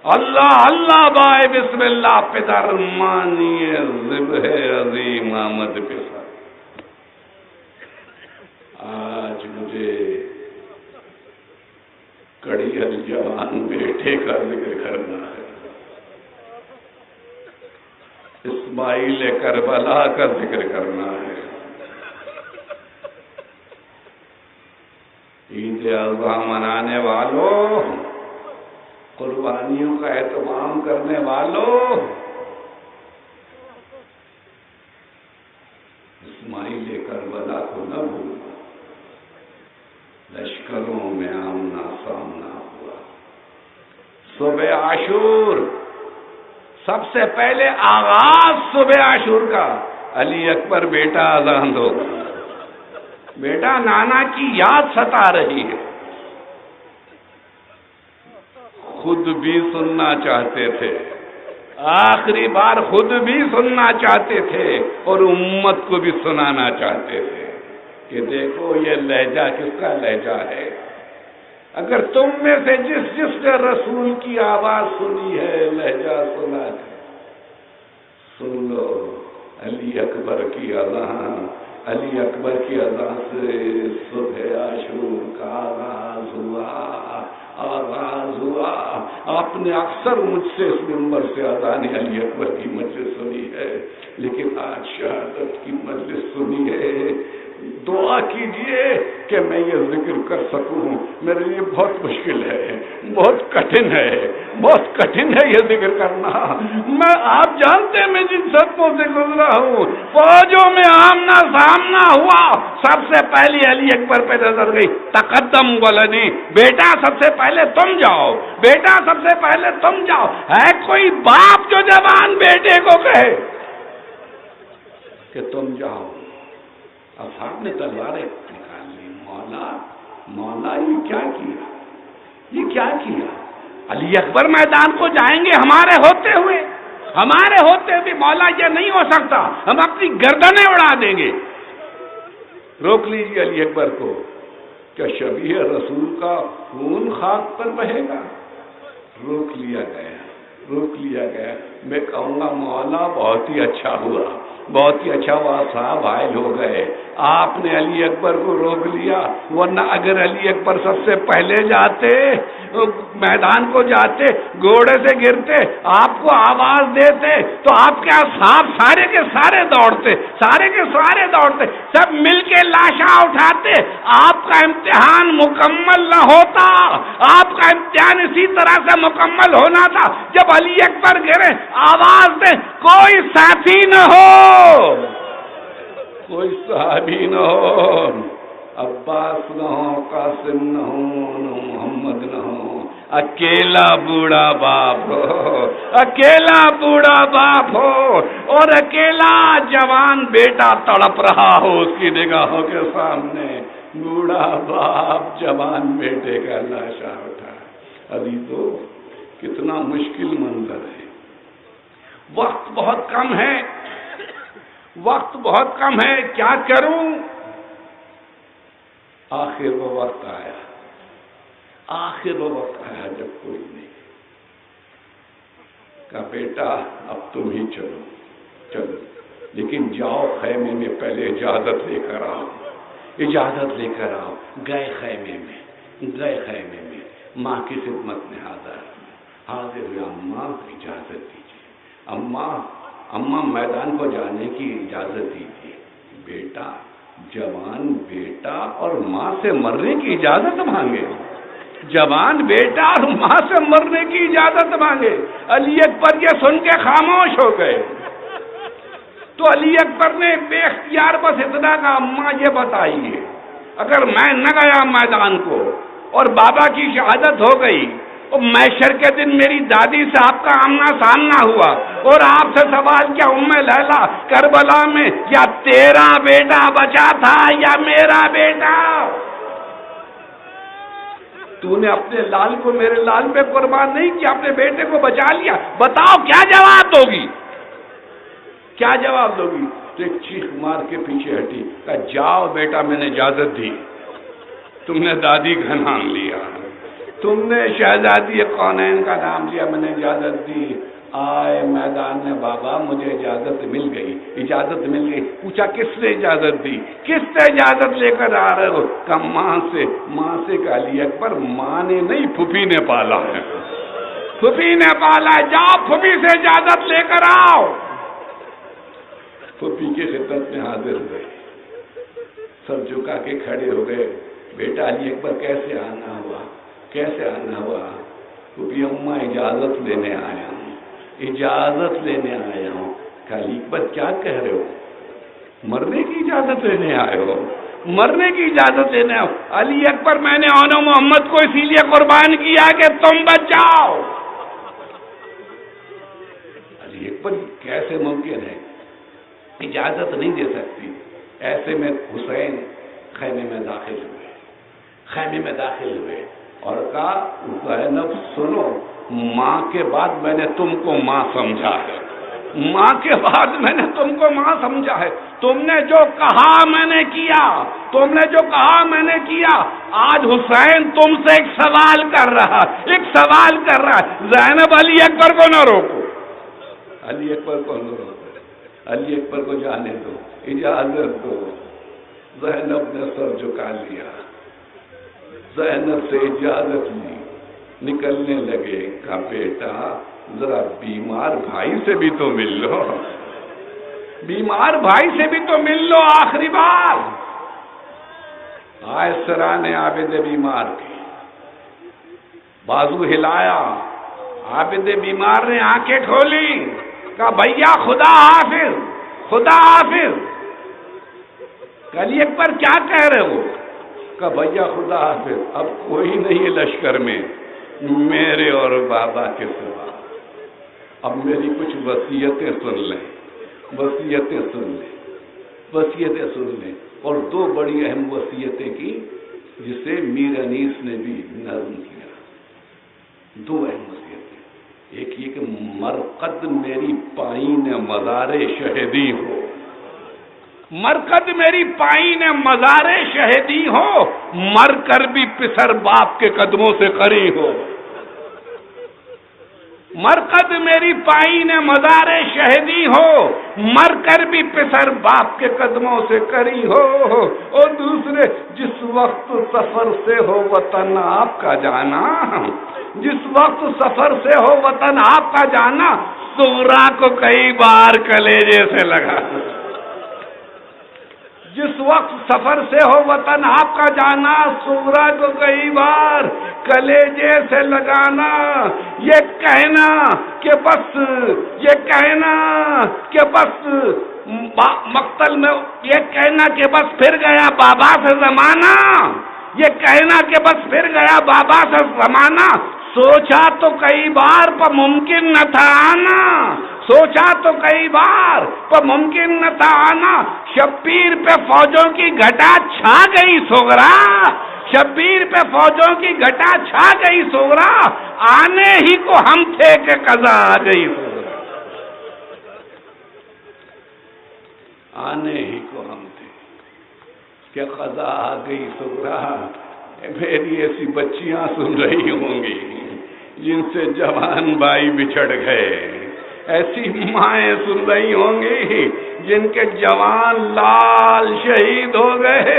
اللہ اللہ بائے بسم اللہ پدر، مانی ذبح عظیم آمد پسر. آج مجھے کڑی الجوان بیٹے کا ذکر کرنا ہے، اسماعیل کربلا کا ذکر کرنا ہے. عید اضحیٰ منانے والوں، قربانیوں کا اہتمام کرنے والوں، اسماعیل کربلا کو نہ بھولنا. لشکروں میں آمنا سامنا ہوا. صبح عاشور، سب سے پہلے آغاز صبح عاشور کا. علی اکبر بیٹا اذان دو. بیٹا نانا کی یاد ستا رہی ہے. خود بھی سننا چاہتے تھے، آخری بار خود بھی سننا چاہتے تھے اور امت کو بھی سنانا چاہتے تھے کہ دیکھو یہ لہجہ کس کا لہجہ ہے. اگر تم میں سے جس جس نے رسول کی آواز سنی ہے، لہجہ سنا ہے، سن لو علی اکبر کی اذان، علی اکبر کی اذان سے صبح عاشور کا آغاز ہوا۔ آپ نے اکثر مجھ سے اس منبر سے اذان علی اکبر کی مجلس سنی ہے، لیکن آج شہادت کی مجلس سنی ہے۔ دعا کیجئے کہ میں یہ ذکر کر سکوں، میرے لیے بہت مشکل ہے، بہت کٹھن ہے یہ ذکر کرنا۔ آپ جانتے ہیں میں جن صدموں سے گزرا ہوں، فوجوں میں آمنا سامنا ہوا، سب سے پہلی علی اکبر پہ نظر گئی، تقدم ولدی، بیٹا سب سے پہلے تم جاؤ، بیٹا سب سے پہلے تم جاؤ۔ ہے کوئی باپ جو جوان بیٹے کو کہے کہ تم جاؤ؟ اصحاب نے تلواریں نکال لی۔ مولا یہ کیا کیا؟ علی اکبر میدان کو جائیں گے ہمارے ہوتے ہوئے مولا یہ نہیں ہو سکتا، ہم اپنی گردنیں اڑا دیں گے۔ روک لیجیے علی اکبر کو، کیا شبیہ رسول کا خون خاک پر بہے گا؟ روک لیا گیا۔ میں کہوں گا مولا بہت ہی اچھا ہوا، صاحب حائل ہو گئے، آپ نے علی اکبر کو روک لیا، ورنہ اگر علی اکبر سب سے پہلے جاتے، میدان کو جاتے، گھوڑے سے گرتے، آپ کو آواز دیتے، تو آپ کے اصحاب سارے کے سارے دوڑتے، سب مل کے لاشاں اٹھاتے، آپ کا امتحان مکمل نہ ہوتا۔ آپ کا امتحان اسی طرح سے مکمل ہونا تھا، جب علی اکبر گرے آواز دے کوئی ساتھی نہ ہو، کوئی صحابی نہ ہو، عباس نہ ہو، قاسم نہ ہو، محمد نہ ہو، اکیلا بوڑھا باپ ہو اور اکیلا جوان بیٹا تڑپ رہا ہو اس کی نگاہوں کے سامنے، بوڑھا باپ جوان بیٹے کا لاشا اٹھا۔ ابھی تو کتنا مشکل منظر ہے۔ وقت بہت کم ہے، کیا کروں؟ آخر وہ وقت آیا جب کوئی نہیں کہا، بیٹا اب تم ہی چلو، لیکن جاؤ خیمے میں پہلے اجازت لے کر آؤ۔ گئے خیمے میں ماں کی خدمت میں حاضر ہوئے، اماں اجازت دیجیے، اماں میدان کو جانے کی اجازت دیجیے۔ بیٹا، جوان بیٹا اور ماں سے مرنے کی اجازت مانگے، علی اکبر یہ سن کے خاموش ہو گئے۔ تو علی اکبر نے بے اختیار بس اتنا کہا، اماں یہ بتائیے، اگر میں نہ گیا میدان کو اور بابا کی شہادت ہو گئی اور محشر کے دن میری دادی سے آپ کا آمنا سامنا ہوا اور آپ سے سوال کیا، ام لیلا کربلا میں یا تیرا بیٹا بچا تھا یا میرا بیٹا؟ تو نے اپنے لال کو میرے لال پہ قربان نہیں کیا، اپنے بیٹے کو بچا لیا، بتاؤ کیا جواب دوگی؟ تو ایک چیخ مار کے پیچھے ہٹی، کہا جاؤ بیٹا، میں نے اجازت دی، تم نے دادی کا نام لیا، تم نے شہزادی کونین کا نام لیا، میں نے اجازت دی۔ آئے میدان میں، بابا مجھے اجازت مل گئی۔ پوچھا کس نے اجازت دی، کس سے اجازت لے کر آ رہے ہو؟ کہا ماں سے کہا، علی اکبر ماں نے نہیں، پھوپھی نے پالا ہے، جاؤ پھوپھی سے اجازت لے کر آؤ۔ پھوپھی کی خدمت میں حاضر ہوئے، سب جھکا کے کھڑے ہو گئے، بیٹا علی اکبر کیسے آنا ہوا؟ پھوپھی، اماں اجازت لینے آیا ہوں۔ کہا علی اکبر کیا کہہ رہے ہو؟ مرنے کی اجازت لینے آئے ہو؟ علی اکبر میں نے آن محمد کو اسی لیے قربان کیا کہ تم بچ جاؤ۔ علی اکبر کیسے ممکن ہے، اجازت نہیں دے سکتی۔ ایسے میں حسین خیمے میں داخل ہوئے اور کہا، زینب سنو، ماں کے بعد میں نے تم کو ماں سمجھا ہے، تم نے جو کہا میں نے کیا، آج حسین تم سے ایک سوال کر رہا ہے، زینب علی اکبر کو نہ روکو، علی اکبر کو جانے دو، اجازت دو۔ زینب نے سر جھکا لیا، زینب سے اجازت لی، نکلنے لگے۔ کہا بیٹا ذرا بیمار بھائی سے بھی تو مل لو، بیمار بھائی سے بھی تو مل لو آخری بار۔ آئے سرانے عابد بیمار کی، بازو ہلایا، عابد بیمار نے آنکھیں کھولی، کہا بھیا خدا حافظ، خدا حافظ۔ علی اکبر کیا کہہ رہے ہو؟ کہا بھیا خدا حافظ، اب کوئی نہیں ہے لشکر میں میرے اور بابا کے سوا، اب میری کچھ وصیتیں سن لیں، وصیتیں سن لیں، وصیتیں سن لیں۔ اور دو بڑی اہم وصیتیں کی جسے میر انیس نے بھی نظم کیا، دو اہم وصیتیں۔ ایک یہ کہ مرقد میری پائین مزار شہدی ہو، مرقد میری پائین مزار شہدی ہو، مر کر بھی پسر باپ کے قدموں سے قری ہو۔ مرقد میری پائین مزار شہدی ہو، مر کر بھی پسر باپ کے قدموں سے قری ہو۔ اور دوسرے، جس وقت سفر سے ہو وطن آپ کا جانا، جس وقت سفر سے ہو وطن آپ کا جانا، صغرا کو کئی بار کلیجے سے لگانا۔ جس وقت سفر سے ہو وطن آپ کا جانا، صغرا کو کئی بار کلیجے سے لگانا۔ یہ کہنا کہ بس، یہ کہنا کہ بس مقتل میں، یہ کہنا کہ بس پھر گیا بابا سے زمانہ، یہ کہنا کہ بس پھر گیا بابا سے زمانہ، سوچا تو کئی بار پر ممکن نہ تھا آنا، سوچا تو کئی بار پر ممکن نہ تھا آنا۔ شبیر پہ فوجوں کی گھٹا چھا گئی صغرا، شبیر پہ فوجوں کی گھٹا چھا گئی صغرا، آنے ہی کو ہم تھے کہ قضا آ گئی صغرا، آنے ہی کو ہم تھے کہ قضا آ گئی صغرا۔ میری ایسی بچیاں سن رہی ہوں گی جن سے جوان بھائی بچھڑ گئے، ایسی مائیں سن رہی ہوں گی جن کے جوان لال شہید ہو گئے،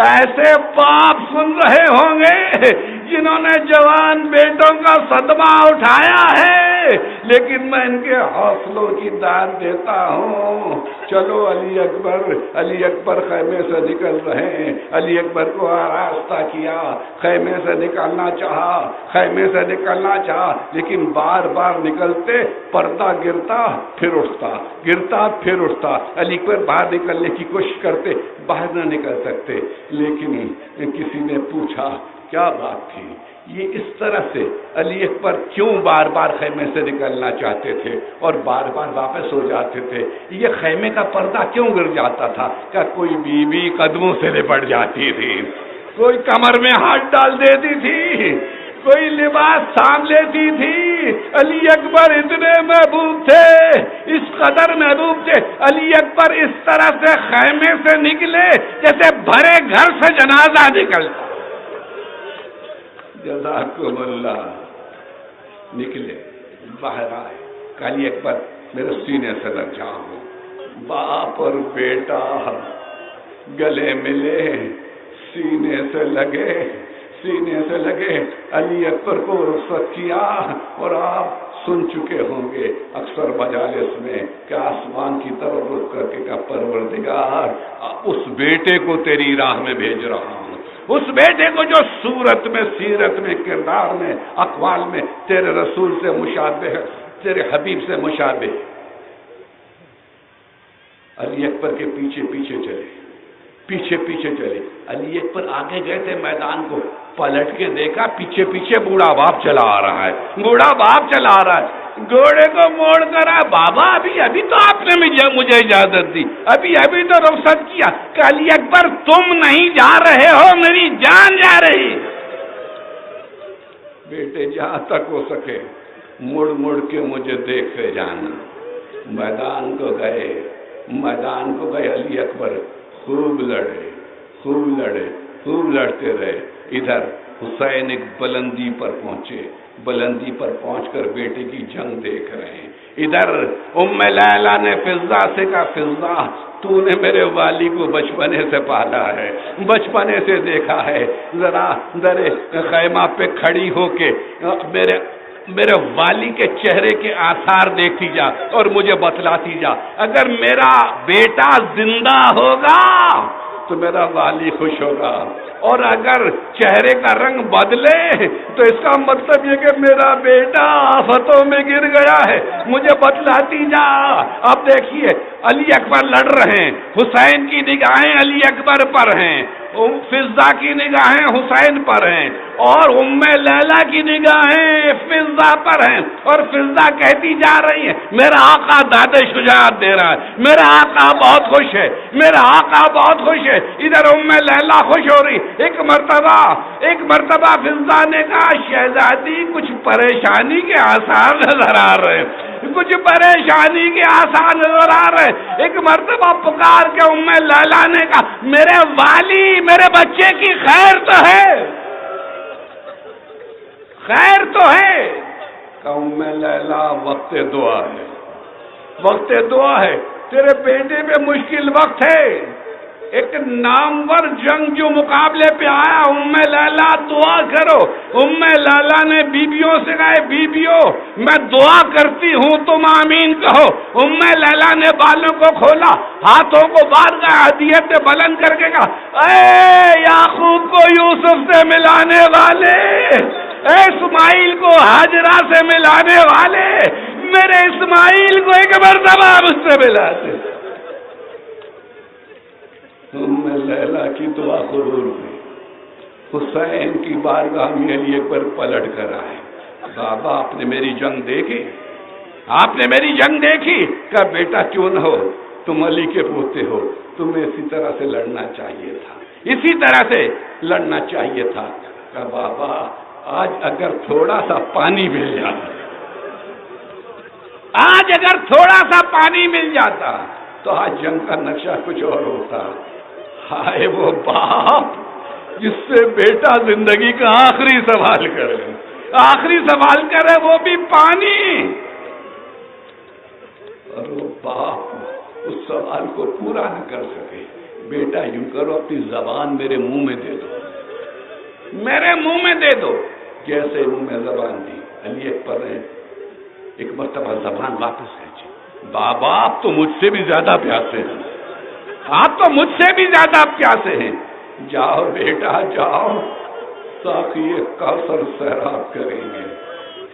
ایسے باپ سن رہے ہوں گے جنہوں نے جوان بیٹوں کا صدمہ اٹھایا ہے، لیکن میں ان کے حوصلوں کی داد دیتا ہوں۔ چلو علی اکبر، علی اکبر خیمے سے نکل رہے ہیں، علی اکبر کو آراستہ کیا، خیمے سے نکلنا چاہا، خیمے سے نکلنا چاہا، لیکن بار بار نکلتے پردہ گرتا پھر اٹھتا، گرتا پھر اٹھتا۔ علی اکبر باہر نکلنے کی کوشش کرتے، باہر نہ نکل سکتے، لیکن کسی نے پوچھا کیا بات تھی، یہ اس طرح سے علی اکبر کیوں بار بار خیمے سے نکلنا چاہتے تھے اور بار بار واپس ہو جاتے تھے، یہ خیمے کا پردہ کیوں گر جاتا تھا؟ کہ کوئی بیوی قدموں سے لپٹ جاتی تھی، کوئی کمر میں ہاتھ ڈال دیتی تھی، کوئی لباس سام لیتی تھی۔ علی اکبر اتنے محبوب تھے، اس قدر محبوب تھے، علی اکبر اس طرح سے خیمے سے نکلے جیسے بھرے گھر سے جنازہ نکلتا۔ جزاکم اللہ، نکلے باہر آئے، علی اکبر میرے سینے سے لگ جاؤ، باپ اور بیٹا گلے ملے، سینے سے لگے، سینے سے لگے، علی اکبر کو رخصت کیا۔ اور آپ سن چکے ہوں گے اکثر مجالس میں کہ آسمان کی طرف رخ کر کے کہا پروردگار اس بیٹے کو تیری راہ میں بھیج رہا ہوں، اس بیٹے کو جو صورت میں، سیرت میں، کردار میں، اقوال میں تیرے رسول سے مشابہ ہے، تیرے حبیب سے مشابہ۔ علی اکبر کے پیچھے پیچھے چلے، پیچھے پیچھے چلے، علی اکبر آگے گئے تھے میدان کو، پلٹ کے دیکھا پیچھے پیچھے بوڑھا باپ چلا آ رہا ہے، بوڑھا باپ چلا آ رہا ہے، گھوڑے کو موڑ کر بابا ابھی تو آپ نے مجھے اجازت دی، ابھی تو رخصت کیا۔ کہ علی اکبر تم نہیں جا رہے ہو، میری جان جا رہی۔ بیٹے جہاں تک ہو سکے مڑ مڑ کے مجھے دیکھے جانا۔ میدان کو گئے، میدان کو گئے، علی اکبر خوب لڑے، خوب لڑے، خوب لڑتے رہے۔ ادھر حسین ایک بلندی پر پہنچے، بلندی پر پہنچ کر بیٹے کی جنگ دیکھ رہے ہیں، ادھر ام لیلا نے فضہ سے کہا فضہ تو نے میرے والی کو بچپنے سے پالا ہے، بچپنے سے دیکھا ہے، ذرا در خیمہ پہ کھڑی ہو کے میرے والی کے چہرے کے آثار دیکھتی جا اور مجھے بتلاتی جا، اگر میرا بیٹا زندہ ہوگا تو میرا والی خوش ہوگا، اور اگر چہرے کا رنگ بدلے تو اس کا مطلب یہ کہ میرا بیٹا آفتوں میں گر گیا ہے، مجھے بتلاتی جا۔ اب دیکھیے علی اکبر لڑ رہے ہیں، حسین کی نگاہیں علی اکبر پر ہیں، فضہ کی نگاہیں حسین پر ہیں، اور ام لیلا کی نگاہیں فضہ پر ہیں، اور فضہ کہتی جا رہی ہے میرا آقا داد شجاعت دے رہا ہے، میرا آقا بہت خوش ہے، میرا آقا بہت خوش ہے۔ ادھر ام لیلا خوش ہو رہی۔ ایک مرتبہ فضہ نے کہا شہزادی کچھ پریشانی کے آثار نظر آ رہے ہیں، کچھ پریشانی کے آثار نظر آ رہے ہیں۔ ایک مرتبہ پکار کے ام لیلا نے کہا میرے والی میرے بچے کی خیر تو ہے، خیر تو ہے۔ کہ ام لیلا وقت دعا ہے، وقت دعا ہے، تیرے بیٹے پہ مشکل وقت ہے، ایک نامور جنگ جو مقابلے پہ آیا، ام لیلا دعا کرو۔ ام لیلا نے بیبیوں سے کہا بیبیوں میں دعا کرتی ہوں تم آمین کہو۔ ام لیلا نے بالوں کو کھولا، ہاتھوں کو بارگاہ ہدیت سے بلند کر کے کہا اے یعقوب کو یوسف سے ملانے والے، اے اسماعیل کو ہاجرہ سے ملانے والے، میرے اسماعیل کو ایک مرتبہ مجھ سے ملا دے۔ ام لیلا کی دعا قبول ہوئی، حسین کی بارگاہ میں علی اکبر پلٹ کر آئے، بابا آپ نے میری جنگ دیکھی، آپ نے میری جنگ دیکھی؟ کہا بیٹا کیوں نہ ہو، تم علی کے پوتے ہو، تمہیں اسی طرح سے لڑنا چاہیے تھا، اسی طرح سے لڑنا چاہیے تھا۔ کہا بابا آج اگر تھوڑا سا پانی مل جاتا، آج اگر تھوڑا سا پانی مل جاتا تو آج جنگ کا نقشہ کچھ اور ہوتا۔ ہائے وہ باپ جس سے بیٹا زندگی کا آخری سوال کرے، آخری سوال کرے، وہ بھی پانی، اور وہ باپ اس سوال کو پورا نہ کر سکے۔ بیٹا یوں کرو اپنی زبان میرے منہ میں دے دو، میرے منہ میں دے دو۔ جیسے منہ میں زبان دی، علی اکبر نے ایک مرتبہ زبان واپس کھینچی، بابا آپ تو مجھ سے بھی زیادہ پیاسے ہیں، آپ تو مجھ سے بھی زیادہ پیاسے ہیں، جاؤ بیٹا جاؤ، ساقی کوثر سیراب کریں گے،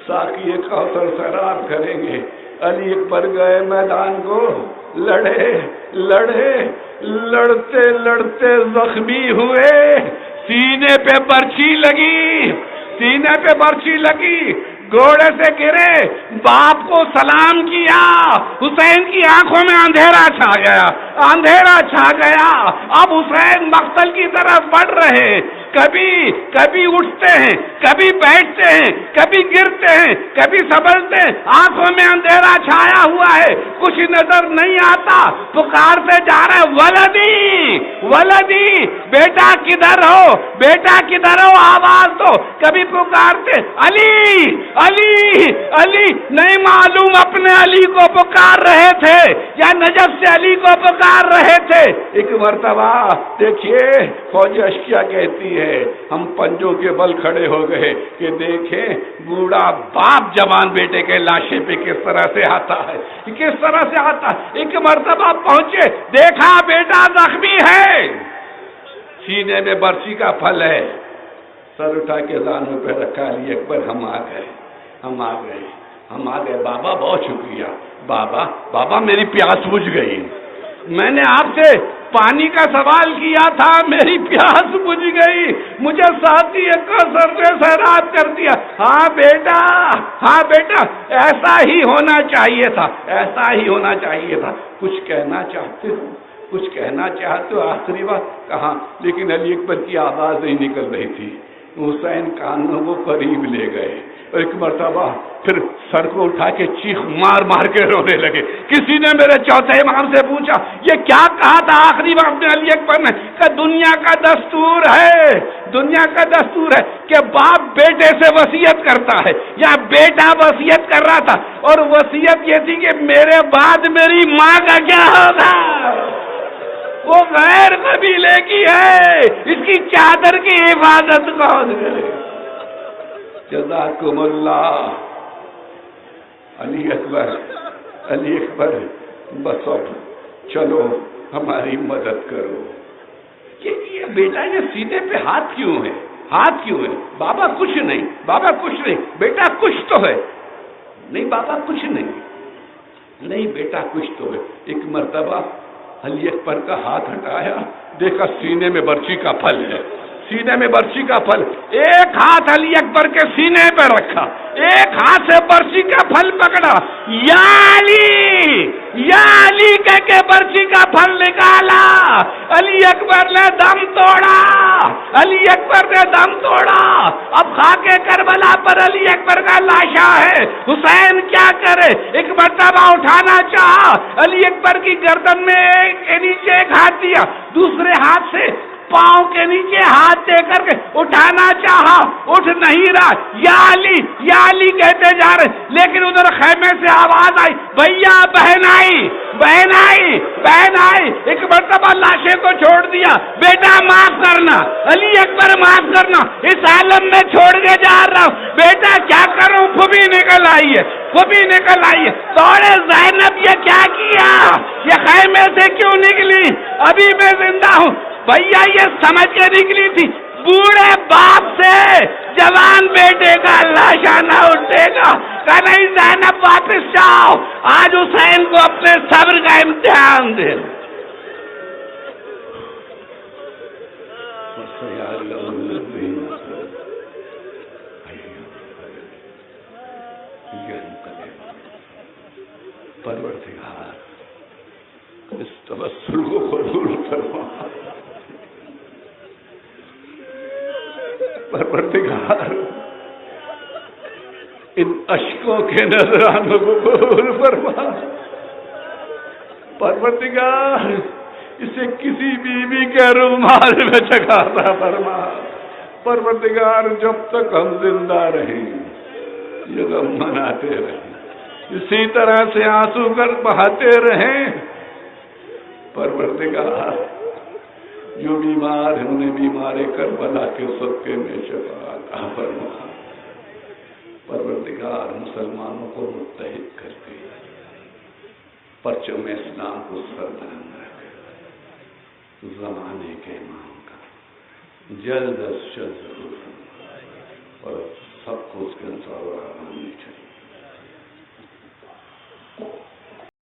ساقی کوثر سیراب کریں گے۔ علی اکبر گئے میدان کو، لڑے لڑتے لڑتے زخمی ہوئے، سینے پہ برچھی لگی، سینے پہ برچھی لگی، گھوڑے سے گرے، باپ کو سلام کیا، حسین کی آنکھوں میں اندھیرا چھا گیا، اندھیرا چھا گیا۔ اب حسین مقتل کی طرف بڑھ رہے، کبھی اٹھتے ہیں، کبھی بیٹھتے ہیں، کبھی گرتے ہیں، کبھی سنبھلتے ہیں، آنکھوں میں اندھیرا چھایا ہوا ہے، کچھ نظر نہیں آتا، پکارتے جا رہے ولدی ولدی، بیٹا کدھر ہو، بیٹا کدھر ہو، آواز دو۔ کبھی پکارتے علی علی علی، نہیں معلوم اپنے علی کو پکار رہے تھے یا نجف سے علی کو پکار رہے تھے۔ ایک مرتبہ دیکھیے فوج اشکیا کہتی ہے ہم پنجوں کے بل کھڑے ہو گئے کہ دیکھیں بوڑھا باپ جوان بیٹے کے لاشے پہ کس طرح سے آتا ہے، کس طرح سے آتا ہے۔ ایک مرتبہ پہنچے، دیکھا بیٹا زخمی ہے، سینے میں برچھی کا پھل ہے، سر اٹھا کے دانوں پہ رکھا، علی اکبر ہم آ گئے بابا بہت شکریہ، بابا میری پیاس بجھ گئی، میں نے آپ سے پانی کا سوال کیا تھا، میری پیاس بجھ گئی، مجھے ساتھی کوثر نے سیراب کر دیا۔ ہاں بیٹا ایسا ہی ہونا چاہیے تھا، ایسا ہی ہونا چاہیے تھا۔ کچھ کہنا چاہتے ہو آخری بات کہاں، لیکن علی اکبر کی آواز نہیں نکل رہی تھی، حسین کانوں کو قریب لے گئے، اور ایک مرتبہ پھر سر کو اٹھا کے چیخ مار کے رونے لگے۔ کسی نے میرے چوتھے امام سے پوچھا یہ کیا کہا تھا آخری وقت میں علی اکبر نے؟ کہ دنیا کا دستور ہے کہ باپ بیٹے سے وصیت کرتا ہے، یا بیٹا وصیت کر رہا تھا، اور وصیت یہ تھی کہ میرے بعد میری ماں کا کیا ہوگا؟ وہ غیر قبیلے کی ہے، اس کی چادر کی حفاظت کون کرے؟ جزاکم اللہ۔ علی اکبر، علی اکبر، بس اب چلو ہماری مدد کرو۔ یہ بیٹا یہ سینے پہ ہاتھ کیوں ہے؟ ہاتھ کیوں ہے؟ بابا کچھ نہیں، بابا کچھ نہیں، بیٹا کچھ تو ہے۔ نہیں بابا کچھ نہیں، نہیں بیٹا کچھ تو ہے۔ ایک مرتبہ علی اکبر کا ہاتھ ہٹایا، دیکھا سینے میں برچی کا پھل ہے، سینے میں برچی کا پھل۔ ایک ہاتھ علی اکبر کے سینے پہ رکھا، ایک ہاتھ سے برچی کا پھل پکڑا، یا علی کہہ کے برچی کا پھل نکالا۔ علی اکبر نے دم توڑا، علی اکبر نے دم توڑا۔ اب خاکے کربلا پر علی اکبر کا لاشا ہے، حسین کیا کرے؟ ایک مرتبہ اٹھانا چاہا، علی اکبر کی گردن میں کے نیچے ایک ہاتھ دیا، دوسرے ہاتھ سے پاؤں کے نیچے ہاتھ دے کر کے اٹھانا چاہا، اٹھ نہیں رہا۔ یا علی کہتے جا رہے، لیکن ادھر خیمے سے آواز آئی، بھیا بہن آئی، بہن آئی، بہن آئی۔ ایک مرتبہ لاشے کو چھوڑ دیا، بیٹا معاف کرنا، علی اکبر معاف کرنا، اس عالم میں چھوڑ کے جا رہا ہوں، بیٹا کیا کروں؟ پھوپھی نکل آئی ہے، پھوپھی نکل آئی ہے۔ توڑے زینب یہ کیا کیا؟ یہ خیمے سے کیوں نکلی؟ ابھی میں زندہ ہوں۔ بھیا یہ سمجھ کے نکلی تھی بوڑھے باپ سے جوان بیٹے کا لاشا نہ اٹھے گا۔ کہ نہیں زینب واپس جاؤ، آج حسین کو اپنے صبر کا امتحان دے۔ پروردگار اس توسل کو قبول فرما، پروردگار ان اشکوں کے نذرانوں کو قبول فرما، پروردگار اسے کسی بیوی کے رومال میں جگاتا فرما، پروردگار جب تک ہم زندہ رہیں یہ غم مناتے رہیں، اسی طرح سے آنسو کر بہاتے رہیں۔ پروردگار جو بیمار ہیں انہیں بیمار کربلا کے صدقے میں شفا عطا فرما، پروردگار مسلمانوں کو متحد کر کے پرچم اسلام کو سربلند رکھ، زمانے کے امام کا جلد از جلد اور سب کو اس کے انصار و رحمانی چاہیے۔